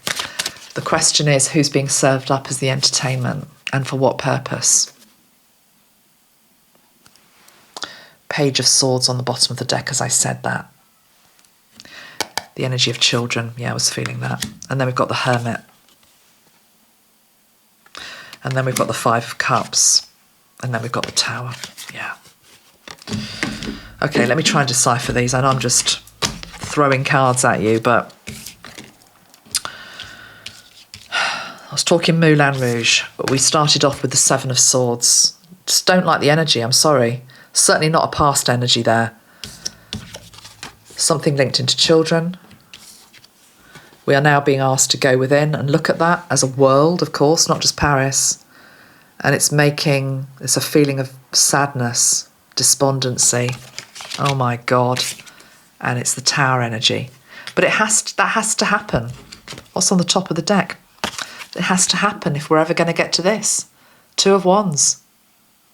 The question is, who's being served up as the entertainment and for what purpose? Page of Swords on the bottom of the deck as I said that. The energy of children. Yeah, I was feeling that. And then we've got the Hermit. And then we've got the Five of Cups. And then we've got the Tower. Yeah. Okay, let me try and decipher these. I know I'm just throwing cards at you, but I was talking Moulin Rouge, but we started off with the Seven of Swords. Just don't like the energy, I'm sorry. Certainly not a past energy there. Something linked into children. We are now being asked to go within and look at that as a world, of course, not just Paris. And it's a feeling of sadness, despondency. Oh my God. And it's the Tower energy. But that has to happen. What's on the top of the deck? It has to happen if we're ever going to get to this. Two of Wands.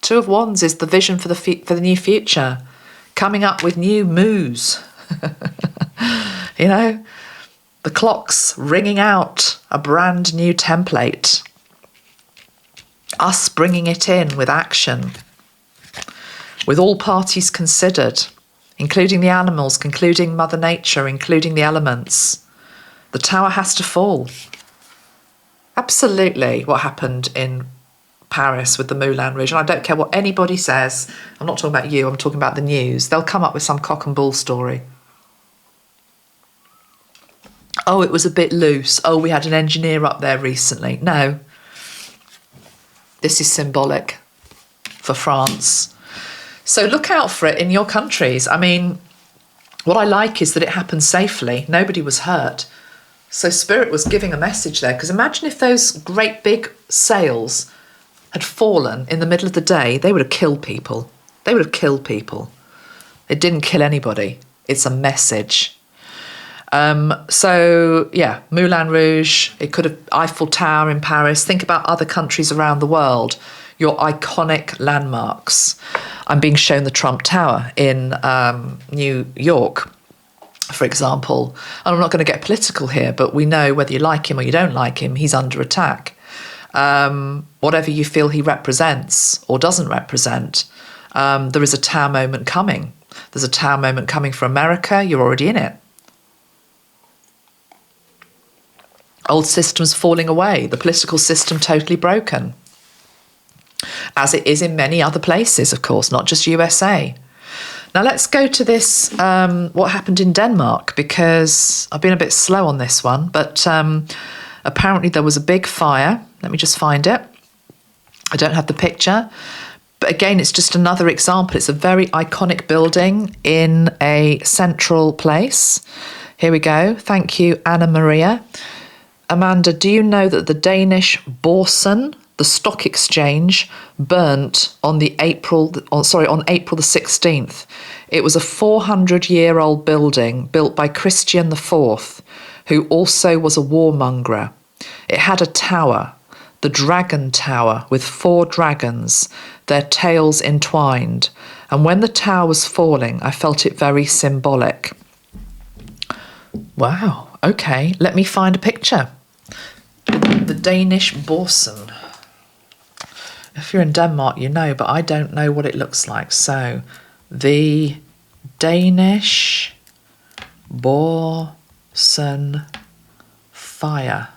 Two of Wands is the vision for the new future. Coming up with new moves. You know, the clock's ringing out a brand new template. Us bringing it in with action. With all parties considered, including the animals, including Mother Nature, including the elements. The Tower has to fall. Absolutely what happened in Paris with the Moulin Rouge. And I don't care what anybody says. I'm not talking about you, I'm talking about the news. They'll come up with some cock and bull story. Oh, it was a bit loose. Oh, we had an engineer up there recently. No. This is symbolic for France. So look out for it in your countries. I mean, what I like is that it happened safely. Nobody was hurt. So Spirit was giving a message there. Because imagine if those great big sails had fallen in the middle of the day, they would have killed people. They would have killed people. It didn't kill anybody. It's a message. So, yeah, Moulin Rouge, it could have Eiffel Tower in Paris. Think about other countries around the world, your iconic landmarks. I'm being shown the Trump Tower in New York, for example. And I'm not going to get political here, but we know whether you like him or you don't like him, he's under attack. Whatever you feel he represents or doesn't represent, there is a Tower moment coming. There's a Tower moment coming for America. You're already in it. Old systems falling away, the political system totally broken. As it is in many other places, of course, not just USA. Now let's go to this, what happened in Denmark, because I've been a bit slow on this one, but apparently there was a big fire. Let me just find it. I don't have the picture. But again, it's just another example. It's a very iconic building in a central place. Here we go. Thank you, Anna Maria. Amanda, do you know that the Danish Borsen, the stock exchange, burnt on April the 16th? It was a 400-year-old building built by Christian IV, who also was a warmonger. It had a tower, the Dragon Tower, with 4 dragons, their tails entwined. And when the tower was falling, I felt it very symbolic. Wow, okay, let me find a picture. The Danish Borsen. If you're in Denmark, you know, but I don't know what it looks like. So, the Danish Borsen fire.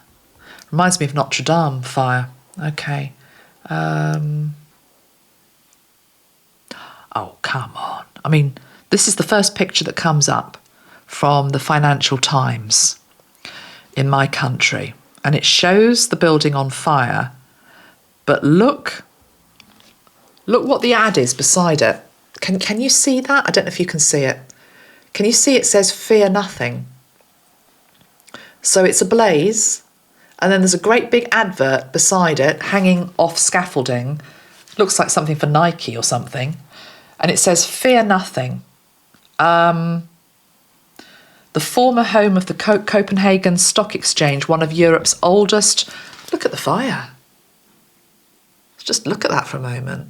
Reminds me of Notre Dame fire. Okay. Oh, come on. I mean, this is the first picture that comes up from the Financial Times in my country. And it shows the building on fire. But look what the ad is beside it. Can you see that? I don't know if you can see it. Can you see it says fear nothing? So it's ablaze, and then there's a great big advert beside it hanging off scaffolding. Looks like something for Nike or something. And it says fear nothing. The former home of the Copenhagen Stock Exchange, one of Europe's oldest. Look at the fire. Just look at that for a moment.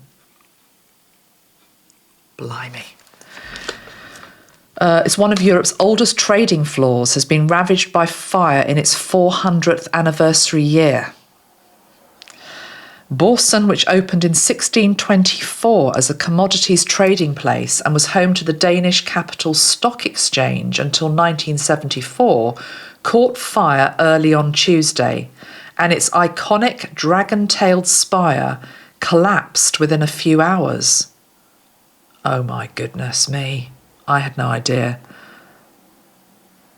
Blimey. It's one of Europe's oldest trading floors, has been ravaged by fire in its 400th anniversary year. Borsen, which opened in 1624 as a commodities trading place and was home to the Danish capital stock exchange until 1974, caught fire early on Tuesday, and its iconic dragon-tailed spire collapsed within a few hours. Oh my goodness me, I had no idea.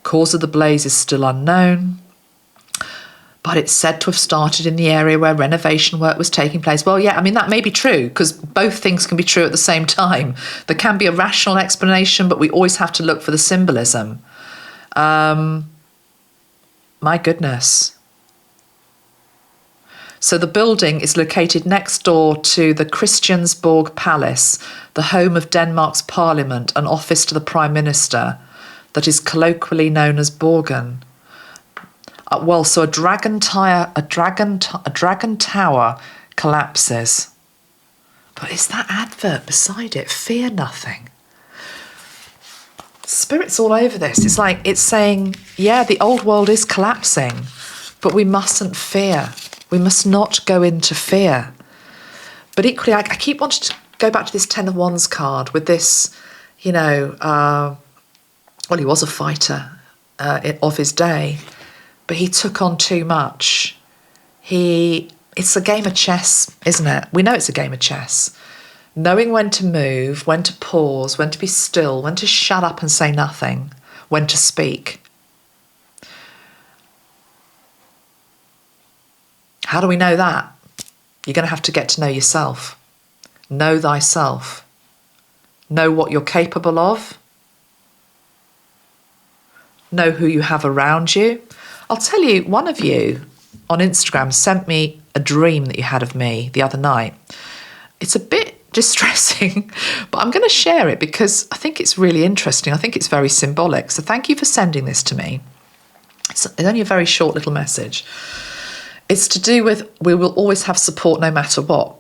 Cause of the blaze is still unknown, but it's said to have started in the area where renovation work was taking place. Well, yeah, I mean, that may be true, because both things can be true at the same time. There can be a rational explanation, but we always have to look for the symbolism. My goodness. So the building is located next door to the Christiansborg Palace, the home of Denmark's parliament and office to the Prime Minister, that is colloquially known as Borgen. So a dragon tower collapses. But is that advert beside it? Fear nothing. Spirit's all over this. It's like it's saying, yeah, the old world is collapsing, but we mustn't fear. We must not go into fear. But equally, I keep wanting to go back to this Ten of Wands card with this, he was a fighter of his day, but he took on too much. It's a game of chess, isn't it? We know it's a game of chess. Knowing when to move, when to pause, when to be still, when to shut up and say nothing, when to speak. How do we know that? You're going to have to get to know yourself. Know thyself. Know what you're capable of. Know who you have around you. I'll tell you, one of you on Instagram sent me a dream that you had of me the other night. It's a bit distressing, but I'm going to share it because I think it's really interesting. I think it's very symbolic. So thank you for sending this to me. It's only a very short little message. It's to do with we will always have support no matter what.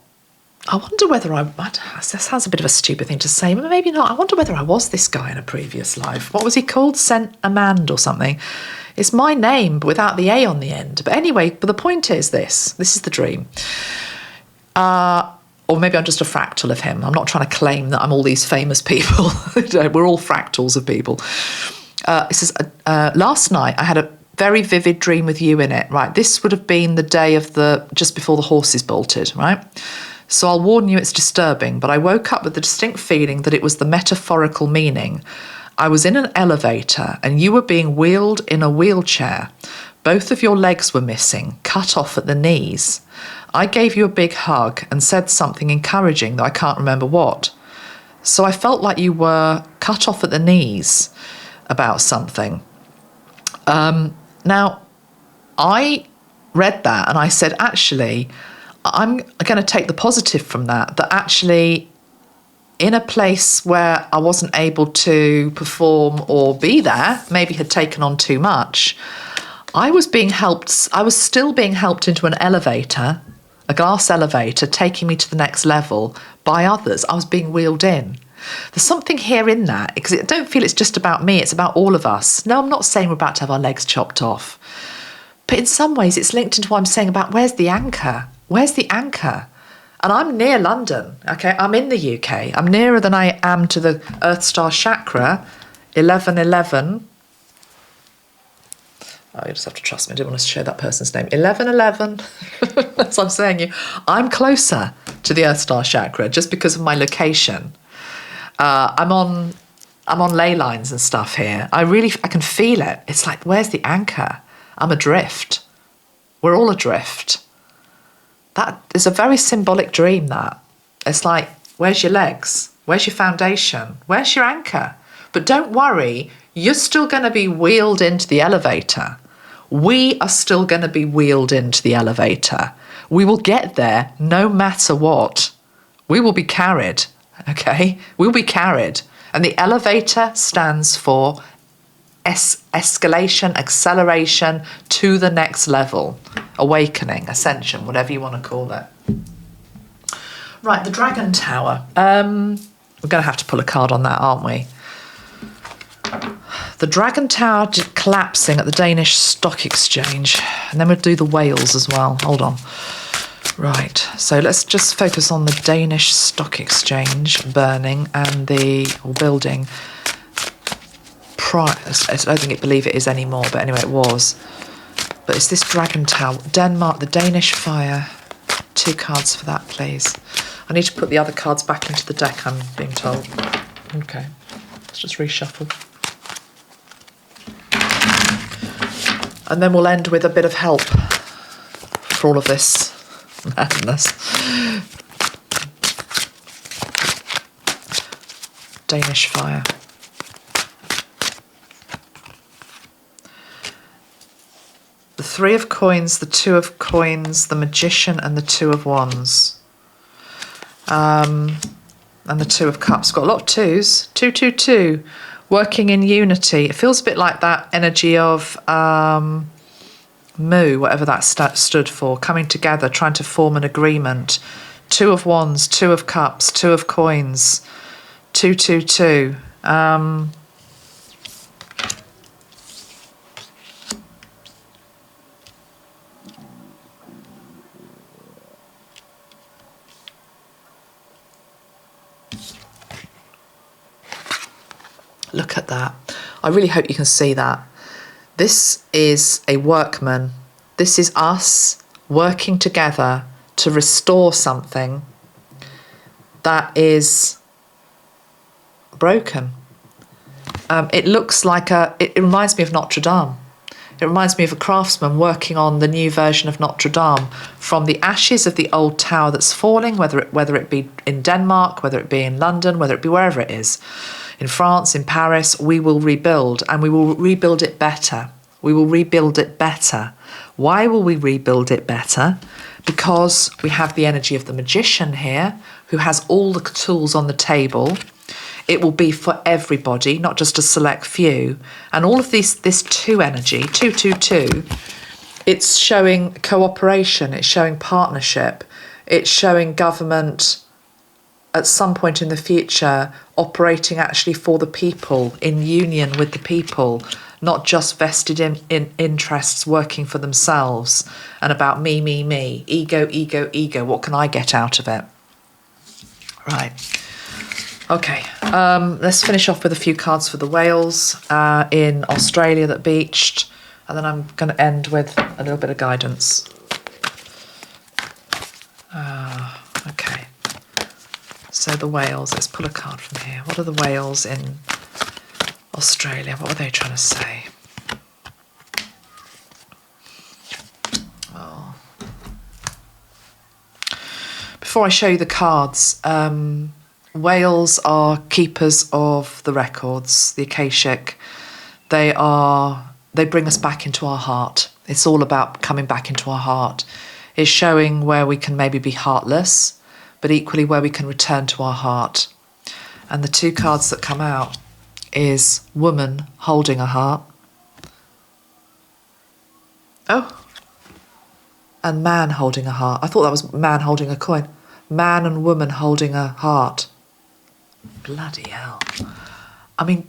I wonder whether that sounds a bit of a stupid thing to say, but maybe not. I wonder whether I was this guy in a previous life. What was he called? Saint Amand or something. It's my name, but without the A on the end. But anyway, but the point is this. This is the dream. Or maybe I'm just a fractal of him. I'm not trying to claim that I'm all these famous people. We're all fractals of people. It says, last night I had a very vivid dream with you in it, right? This would have been the day of just before the horses bolted, right? So I'll warn you, it's disturbing, but I woke up with the distinct feeling that it was the metaphorical meaning. I was in an elevator and you were being wheeled in a wheelchair. Both of your legs were missing, cut off at the knees. I gave you a big hug and said something encouraging that I can't remember what. So I felt like you were cut off at the knees about something. Now, I read that and I said, actually, I'm going to take the positive from that actually in a place where I wasn't able to perform or be there, maybe had taken on too much, I was still being helped into an elevator, a glass elevator, taking me to the next level by others. I was being wheeled in. There's something here in that, because I don't feel it's just about me, it's about all of us. No, I'm not saying we're about to have our legs chopped off. But in some ways, it's linked into what I'm saying about where's the anchor? Where's the anchor? And I'm near London, okay? I'm in the UK. I'm nearer than I am to the Earth Star chakra, 1111. Oh, you just have to trust me. I didn't want to show that person's name. 1111. That's what I'm saying. I'm closer to the Earth Star chakra just because of my location. I'm on ley lines and stuff here. I can feel it. It's like, where's the anchor? I'm adrift. We're all adrift. That is a very symbolic dream, that. It's like, where's your legs? Where's your foundation? Where's your anchor? But don't worry, you're still going to be wheeled into the elevator. We are still going to be wheeled into the elevator. We will get there no matter what. We will be carried, okay? We'll be carried. And the elevator stands for escalation, acceleration to the next level, awakening, ascension, whatever you want to call it. Right, the Dragon Tower. We're going to have to pull a card on that, aren't we? The Dragon Tower collapsing at the Danish Stock Exchange. And then we'll do the whales as well. Hold on. Right, so let's just focus on the Danish Stock Exchange burning and the building. I don't think believe it is anymore, but anyway, it was. But it's this Dragon Tower. Denmark, the Danish fire. 2 cards for that, please. I need to put the other cards back into the deck, I'm being told. Okay, let's just reshuffle. And then we'll end with a bit of help for all of this madness. Danish fire. The 3 of coins, the 2 of coins, the magician and the 2 of wands. And the 2 of cups. Got a lot of 2s. 2, 2, 2. Working in unity. It feels a bit like that energy of Mu, whatever that stood for. Coming together, trying to form an agreement. 2 of wands, 2 of cups, 2 of coins. 2, 2, 2. Look at that. I really hope you can see that. This is a workman. This is us working together to restore something that is broken. It looks like it reminds me of Notre Dame. It reminds me of a craftsman working on the new version of Notre Dame from the ashes of the old tower that's falling, whether it be in Denmark, whether it be in London, whether it be wherever it is. In France, in Paris, we will rebuild, and we will rebuild it better. We will rebuild it better. Why will we rebuild it better? Because we have the energy of the magician here, who has all the tools on the table. It will be for everybody, not just a select few. And all of this 2 energy, 2, 2, 2, it's showing cooperation, it's showing partnership, it's showing government at some point in the future operating actually for the people, in union with the people, not just vested in interests working for themselves and about me, ego, ego, ego. What can I get out of it? Right. Okay, let's finish off with a few cards for the whales in Australia that beached, and then I'm going to end with a little bit of guidance. Okay. So the whales, let's pull a card from here. What are the whales in Australia? What were they trying to say? Oh. Before I show you the cards, whales are keepers of the records, the Akashic. They bring us back into our heart. It's all about coming back into our heart. It's showing where we can maybe be heartless, but equally where we can return to our heart. And the 2 cards that come out is woman holding a heart. Oh. And man holding a heart. I thought that was man holding a coin. Man and woman holding a heart. Bloody hell. I mean,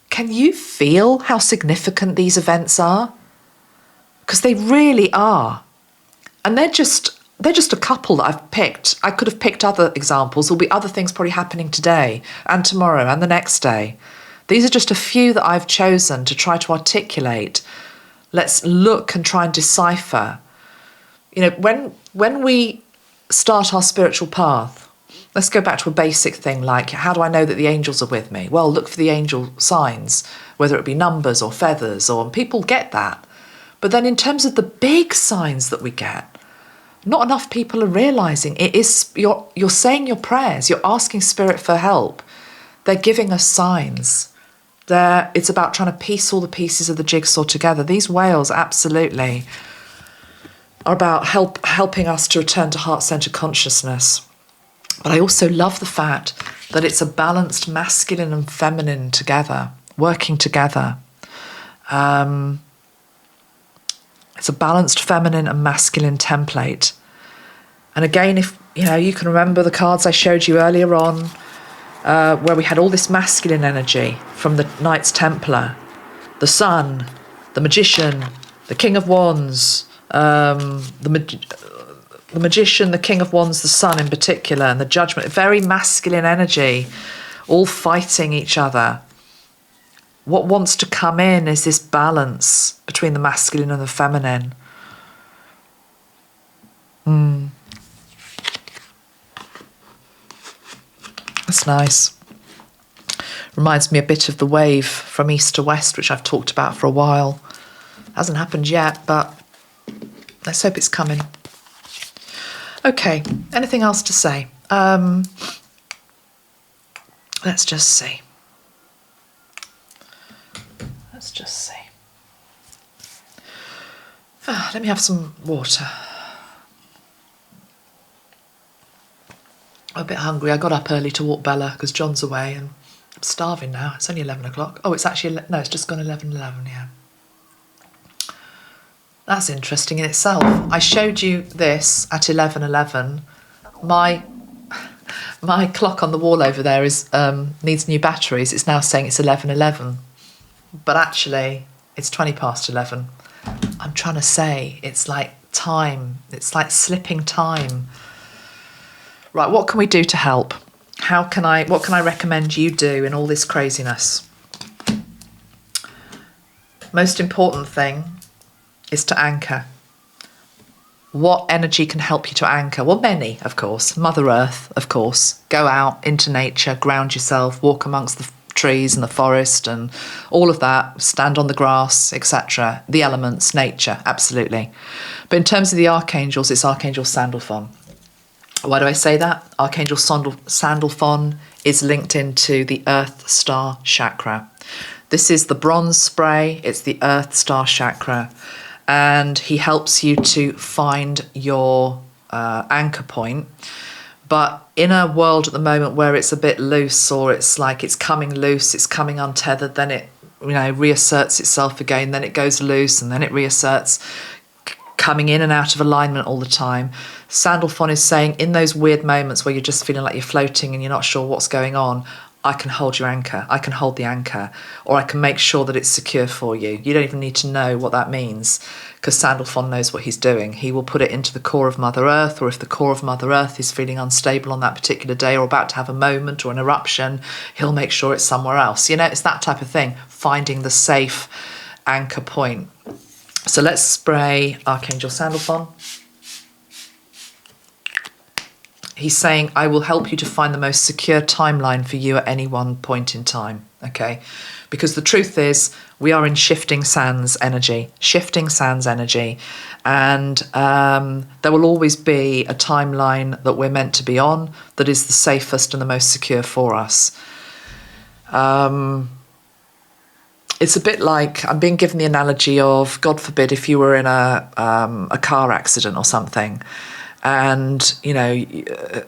can you feel how significant these events are? Because they really are. And they're just a couple that I've picked. I could have picked other examples. There'll be other things probably happening today and tomorrow and the next day. These are just a few that I've chosen to try to articulate. Let's look and try and decipher. You know, when we start our spiritual path, let's go back to a basic thing like, how do I know that the angels are with me? Well, look for the angel signs, whether it be numbers or feathers, or people get that. But then in terms of the big signs that we get, not enough people are realising it is, you're saying your prayers, you're asking spirit for help. They're giving us signs. It's about trying to piece all the pieces of the jigsaw together. These whales absolutely are about helping us to return to heart-centred consciousness. But I also love the fact that it's a balanced masculine and feminine together, working together. It's a balanced feminine and masculine template. And again, if you can remember the cards I showed you earlier on, where we had all this masculine energy from the Knights Templar, the Sun, the Magician, the King of Wands, the Magician, the King of Wands, the Sun in particular, and the Judgment, very masculine energy, all fighting each other. What wants to come in is this balance between the masculine and the feminine. That's nice. Reminds me a bit of the wave from east to west, which I've talked about for a while. Hasn't happened yet, but let's hope it's coming. Okay, anything else to say? Let's just see. Let's just see. Let me have some water. I'm a bit hungry. I got up early to walk Bella because John's away and I'm starving now. It's only 11 o'clock. Oh, it's actually, no, it's just gone 11:11, yeah. That's interesting in itself. I showed you this at 11:11. My clock on the wall over there is needs new batteries. It's now saying it's 11:11. But actually, it's 20 past 11. I'm trying to say it's like time. It's like slipping time. Right, what can we do to help? What can I recommend you do in all this craziness? Most important thing is to anchor. What energy can help you to anchor? Well, many, of course. Mother Earth, of course. Go out into nature, ground yourself, walk amongst the trees and the forest and all of that, stand on the grass, etc. The elements, nature, absolutely. But in terms of the archangels, it's Archangel Sandalphon. Why do I say that? Archangel Sandalphon is linked into the Earth Star chakra. This is the bronze spray. It's the Earth Star chakra. And he helps you to find your anchor point. But in a world at the moment where it's a bit loose, or it's like it's coming loose, it's coming untethered, then it reasserts itself again, then it goes loose, and then it reasserts, coming in and out of alignment all the time. Sandalphon is saying in those weird moments where you're just feeling like you're floating and you're not sure what's going on, I can hold your anchor. I can hold the anchor, or I can make sure that it's secure for you. You don't even need to know what that means, because Sandalphon knows what he's doing. He will put it into the core of Mother Earth, or if the core of Mother Earth is feeling unstable on that particular day or about to have a moment or an eruption, he'll make sure it's somewhere else. It's that type of thing, finding the safe anchor point. So let's spray Archangel Sandalphon. He's saying, I will help you to find the most secure timeline for you at any one point in time, okay? Because the truth is, we are in shifting sands energy, and there will always be a timeline that we're meant to be on that is the safest and the most secure for us. It's a bit like, I'm being given the analogy of, God forbid, if you were in a car accident or something, and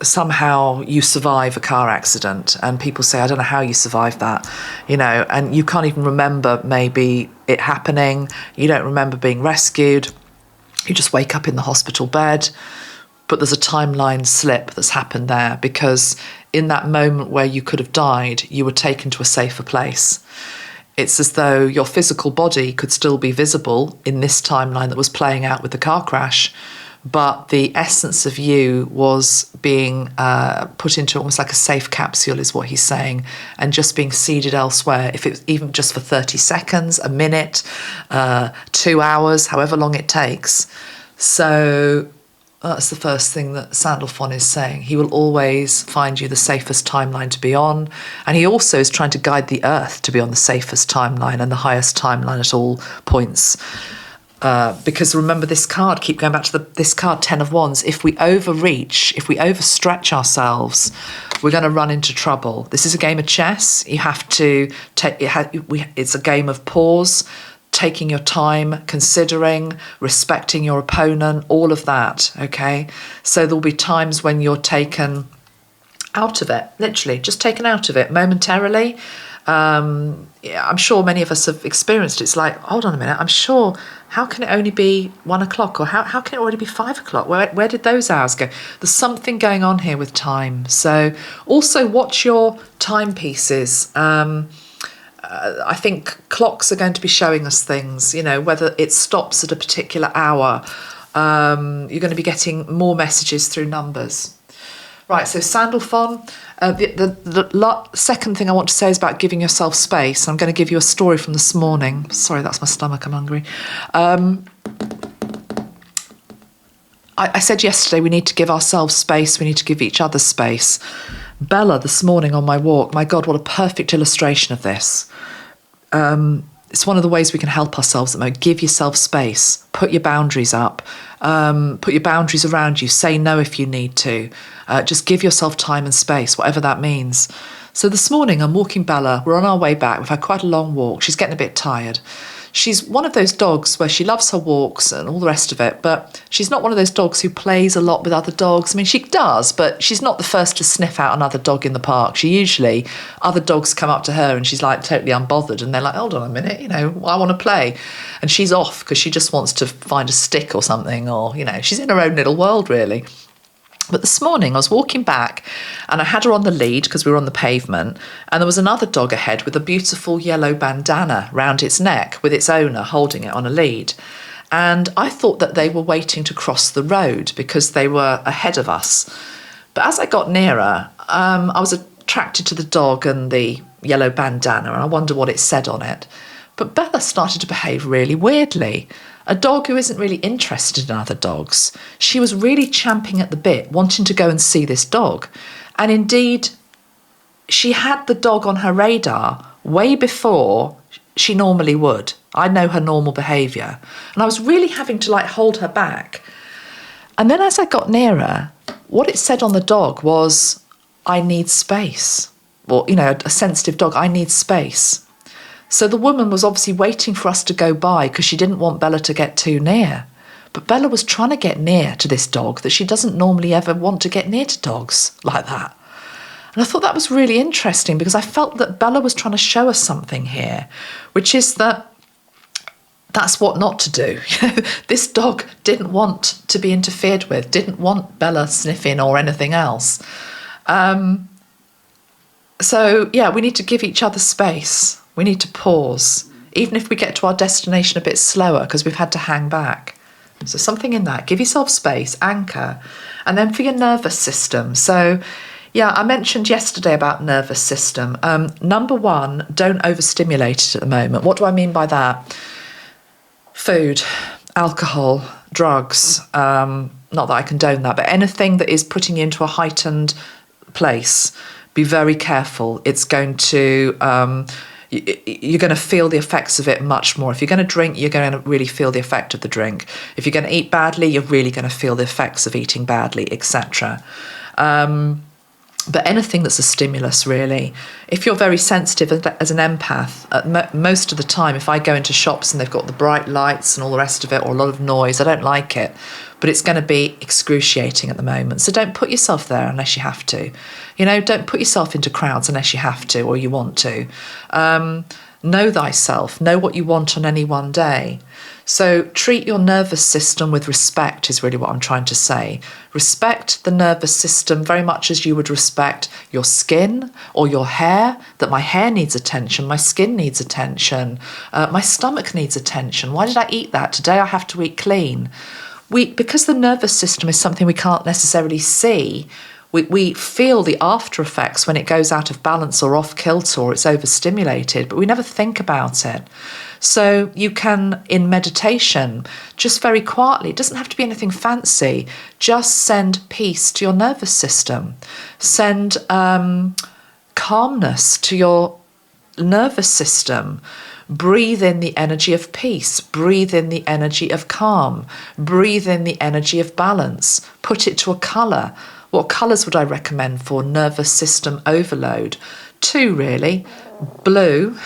somehow you survive a car accident, and people say, I don't know how you survived that, and you can't even remember maybe it happening, you don't remember being rescued, you just wake up in the hospital bed, but there's a timeline slip that's happened there, because in that moment where you could have died, you were taken to a safer place. It's as though your physical body could still be visible in this timeline that was playing out with the car crash, but the essence of you was being put into almost like a safe capsule, is what he's saying, and just being seeded elsewhere, if it's even just for 30 seconds, a minute, 2 hours, however long it takes. So that's the first thing that Sandalphon is saying. He will always find you the safest timeline to be on, and he also is trying to guide the earth to be on the safest timeline and the highest timeline at all points. Because remember this card, keep going back to this card, 10 of Wands. If we overreach, if we overstretch ourselves, we're going to run into trouble. This is a game of chess. You have to take it's a game of pause, taking your time, considering, respecting your opponent, all of that, okay? So there'll be times when you're taken out of it, literally, just taken out of it momentarily. I'm sure many of us have experienced it. It's like, hold on a minute, I'm sure how can it only be 1 o'clock? Or how can it already be 5 o'clock? Where did those hours go? There's something going on here with time. So also watch your timepieces. I think clocks are going to be showing us things, whether it stops at a particular hour. You're going to be getting more messages through numbers. Right, so Sandalphon. The second thing I want to say is about giving yourself space. I'm going to give you a story from this morning. Sorry, that's my stomach, I'm hungry. I said yesterday we need to give ourselves space, we need to give each other space. Bella, this morning on my walk, my God, what a perfect illustration of this. It's one of the ways we can help ourselves at the moment. Give yourself space. Put your boundaries up. Put your boundaries around you. Say no if you need to. Just give yourself time and space, whatever that means. So this morning I'm walking Bella. We're on our way back. We've had quite a long walk. She's getting a bit tired. She's one of those dogs where she loves her walks and all the rest of it, but she's not one of those dogs who plays a lot with other dogs. I mean, she does, but she's not the first to sniff out another dog in the park. Other dogs come up to her and she's like totally unbothered and they're like, hold on a minute, I want to play. And she's off because she just wants to find a stick or something, or, she's in her own little world really. But this morning I was walking back and I had her on the lead because we were on the pavement, and there was another dog ahead with a beautiful yellow bandana round its neck with its owner holding it on a lead. And I thought that they were waiting to cross the road because they were ahead of us. But as I got nearer, I was attracted to the dog and the yellow bandana, and I wondered what it said on it. But Bella started to behave really weirdly. A dog who isn't really interested in other dogs. She was really champing at the bit, wanting to go and see this dog. And indeed, she had the dog on her radar way before she normally would. I know her normal behaviour. And I was really having to hold her back. And then as I got nearer, what it said on the dog was, I need space. Or, a sensitive dog, I need space. So the woman was obviously waiting for us to go by because she didn't want Bella to get too near. But Bella was trying to get near to this dog that she doesn't normally ever want to get near to dogs like that. And I thought that was really interesting because I felt that Bella was trying to show us something here, which is that's what not to do. This dog didn't want to be interfered with, didn't want Bella sniffing or anything else. So, we need to give each other space. We need to pause, even if we get to our destination a bit slower because we've had to hang back. So something in that. Give yourself space, anchor. And then for your nervous system. So, I mentioned yesterday about nervous system. Number one, don't overstimulate it at the moment. What do I mean by that? Food, alcohol, drugs. Not that I condone that, but anything that is putting you into a heightened place, be very careful. It's going to... you're going to feel the effects of it much more. If you're going to drink, you're going to really feel the effect of the drink. If you're going to eat badly, you're really going to feel the effects of eating badly, etc. But anything that's a stimulus, really. If you're very sensitive as an empath, most of the time, if I go into shops and they've got the bright lights and all the rest of it, or a lot of noise, I don't like it. But it's going to be excruciating at the moment. So don't put yourself there unless you have to. Don't put yourself into crowds unless you have to or you want to. Know thyself. Know what you want on any one day. So treat your nervous system with respect is really what I'm trying to say. Respect the nervous system very much as you would respect your skin or your hair, that my hair needs attention, my skin needs attention, my stomach needs attention. Why did I eat that? Today I have to eat clean. Because the nervous system is something we can't necessarily see, we feel the after effects when it goes out of balance or off kilter or it's overstimulated, but we never think about it. So you can, in meditation, just very quietly, it doesn't have to be anything fancy, just send peace to your nervous system. Send calmness to your nervous system. Breathe in the energy of peace. Breathe in the energy of calm. Breathe in the energy of balance. Put it to a colour. What colours would I recommend for nervous system overload? 2, really. Blue.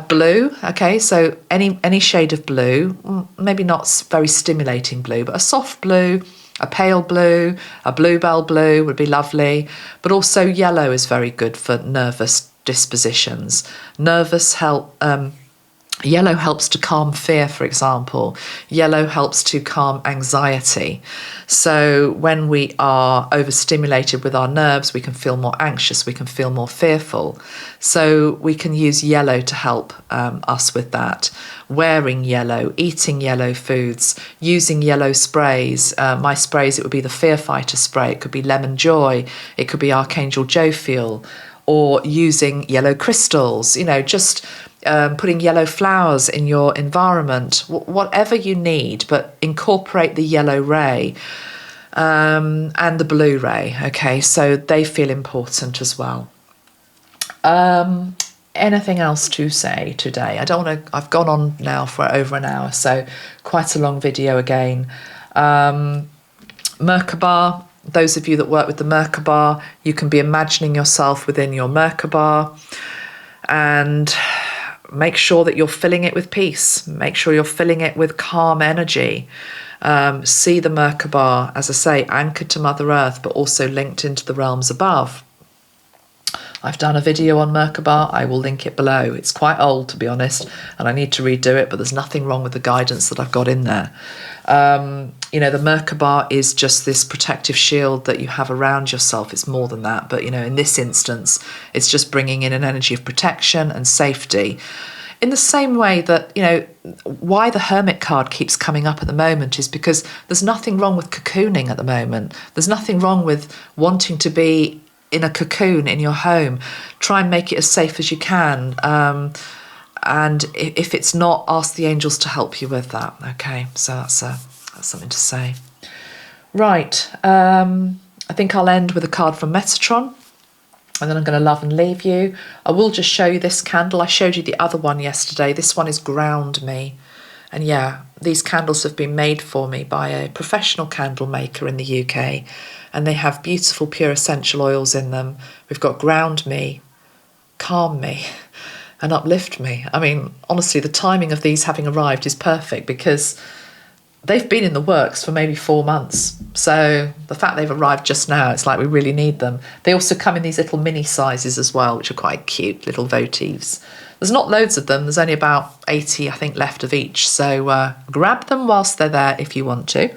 Blue, okay, so any shade of blue, maybe not very stimulating blue, but a soft blue, a pale blue, a bluebell blue would be lovely. But also yellow is very good for nervous dispositions. Nervous help Yellow helps to calm fear, for example. Yellow helps to calm anxiety. So when we are overstimulated with our nerves, we can feel more anxious, we can feel more fearful. So we can use yellow to help us with that. Wearing yellow, eating yellow foods, using yellow sprays. My sprays, it would be the Fear Fighter spray. It could be Lemon Joy. It could be Archangel Jovial. Or using yellow crystals, just putting yellow flowers in your environment, whatever you need, but incorporate the yellow ray and the blue ray, okay? So they feel important as well. Anything else to say today? I don't want to, I've gone on now for over an hour, so quite a long video again. Merkaba. Those of you that work with the Merkaba, you can be imagining yourself within your Merkaba and make sure that you're filling it with peace. Make sure you're filling it with calm energy. See the Merkaba, as I say, anchored to Mother Earth, but also linked into the realms above. I've done a video on Merkaba. I will link it below. It's quite old, to be honest, and I need to redo it, but there's nothing wrong with the guidance that I've got in there. The Merkaba is just this protective shield that you have around yourself. It's more than that, but, in this instance, it's just bringing in an energy of protection and safety. In the same way that, why the Hermit card keeps coming up at the moment is because there's nothing wrong with cocooning at the moment. There's nothing wrong with wanting to be in a cocoon in your home. Try and make it as safe as you can. And if it's not, ask the angels to help you with that. Okay, so that's something to say. Right, I think I'll end with a card from Metatron, and then I'm going to love and leave you. I will just show you this candle. I showed you the other one yesterday. This one is Ground Me. And yeah, these candles have been made for me by a professional candle maker in the UK, and they have beautiful pure essential oils in them. We've got Ground Me, Calm Me, and Uplift Me. I mean, honestly, the timing of these having arrived is perfect because they've been in the works for maybe 4 months. So the fact they've arrived just now, it's like we really need them. They also come in these little mini sizes as well, which are quite cute, little votives. There's not loads of them. There's only about 80, I think, left of each. So grab them whilst they're there if you want to.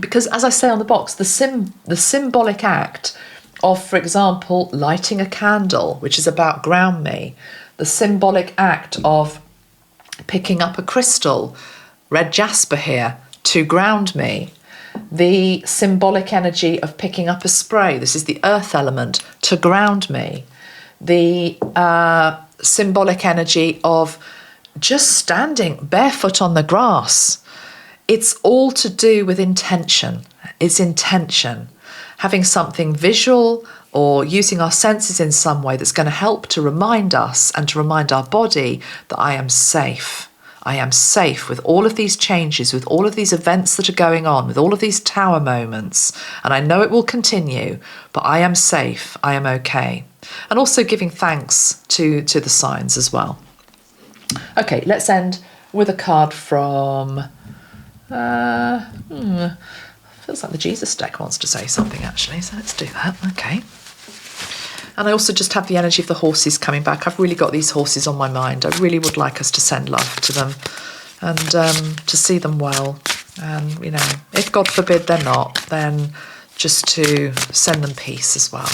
Because as I say on the box, the symbolic act of, for example, lighting a candle, which is about Ground Me, the symbolic act of picking up a crystal, red jasper here, to ground me, the symbolic energy of picking up a spray, this is the earth element, to ground me, the symbolic energy of just standing barefoot on the grass. It's all to do with intention. It's intention. Having something visual or using our senses in some way that's going to help to remind us and to remind our body that I am safe. I am safe with all of these changes, with all of these events that are going on, with all of these tower moments. And I know it will continue, but I am safe. I am okay. And also giving thanks to the signs as well. Okay, let's end with a card from... feels like the Jesus deck wants to say something, actually, so let's do that. Okay. And I also just have the energy of the horses coming back. I've really got these horses on my mind. I really would like us to send love to them and to see them well. And, if God forbid they're not, then just to send them peace as well,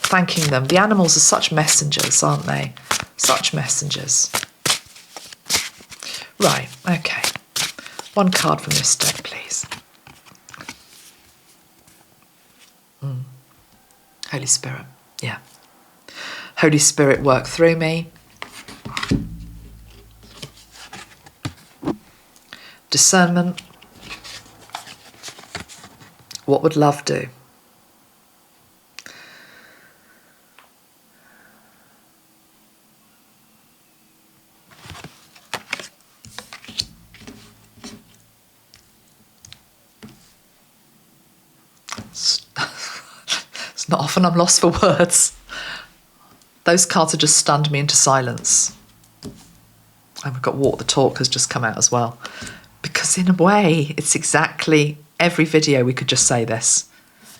Thanking them. The animals are such messengers, aren't they? Such messengers. Right, okay. One card from this deck, please. Holy Spirit, yeah. Holy Spirit, work through me. Discernment. What would love do? It's not often I'm lost for words. Those cards have just stunned me into silence. And we've got Walk the Talk has just come out as well. Because in a way, it's exactly every video we could just say this.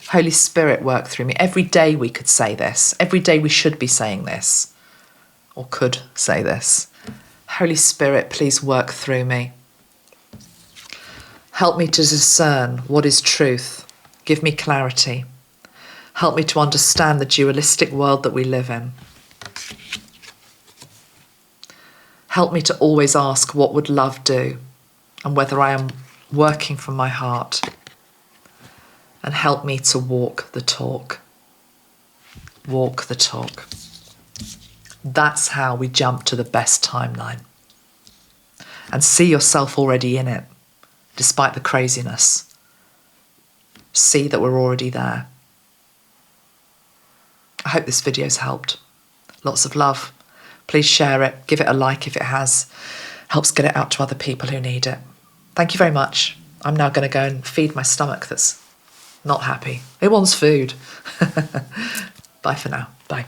Holy Spirit, work through me. Every day we could say this. Every day we should be saying this, or could say this. Holy Spirit, please work through me. Help me to discern what is truth. Give me clarity. Help me to understand the dualistic world that we live in. Help me to always ask, what would love do? And whether I am working from my heart. And help me to walk the talk. Walk the talk. That's how we jump to the best timeline. And see yourself already in it, despite the craziness. See that we're already there. I hope this video's helped. Lots of love. Please share it. Give it a like if it has. Helps get it out to other people who need it. Thank you very much. I'm now going to go and feed my stomach that's not happy. It wants food. Bye for now. Bye.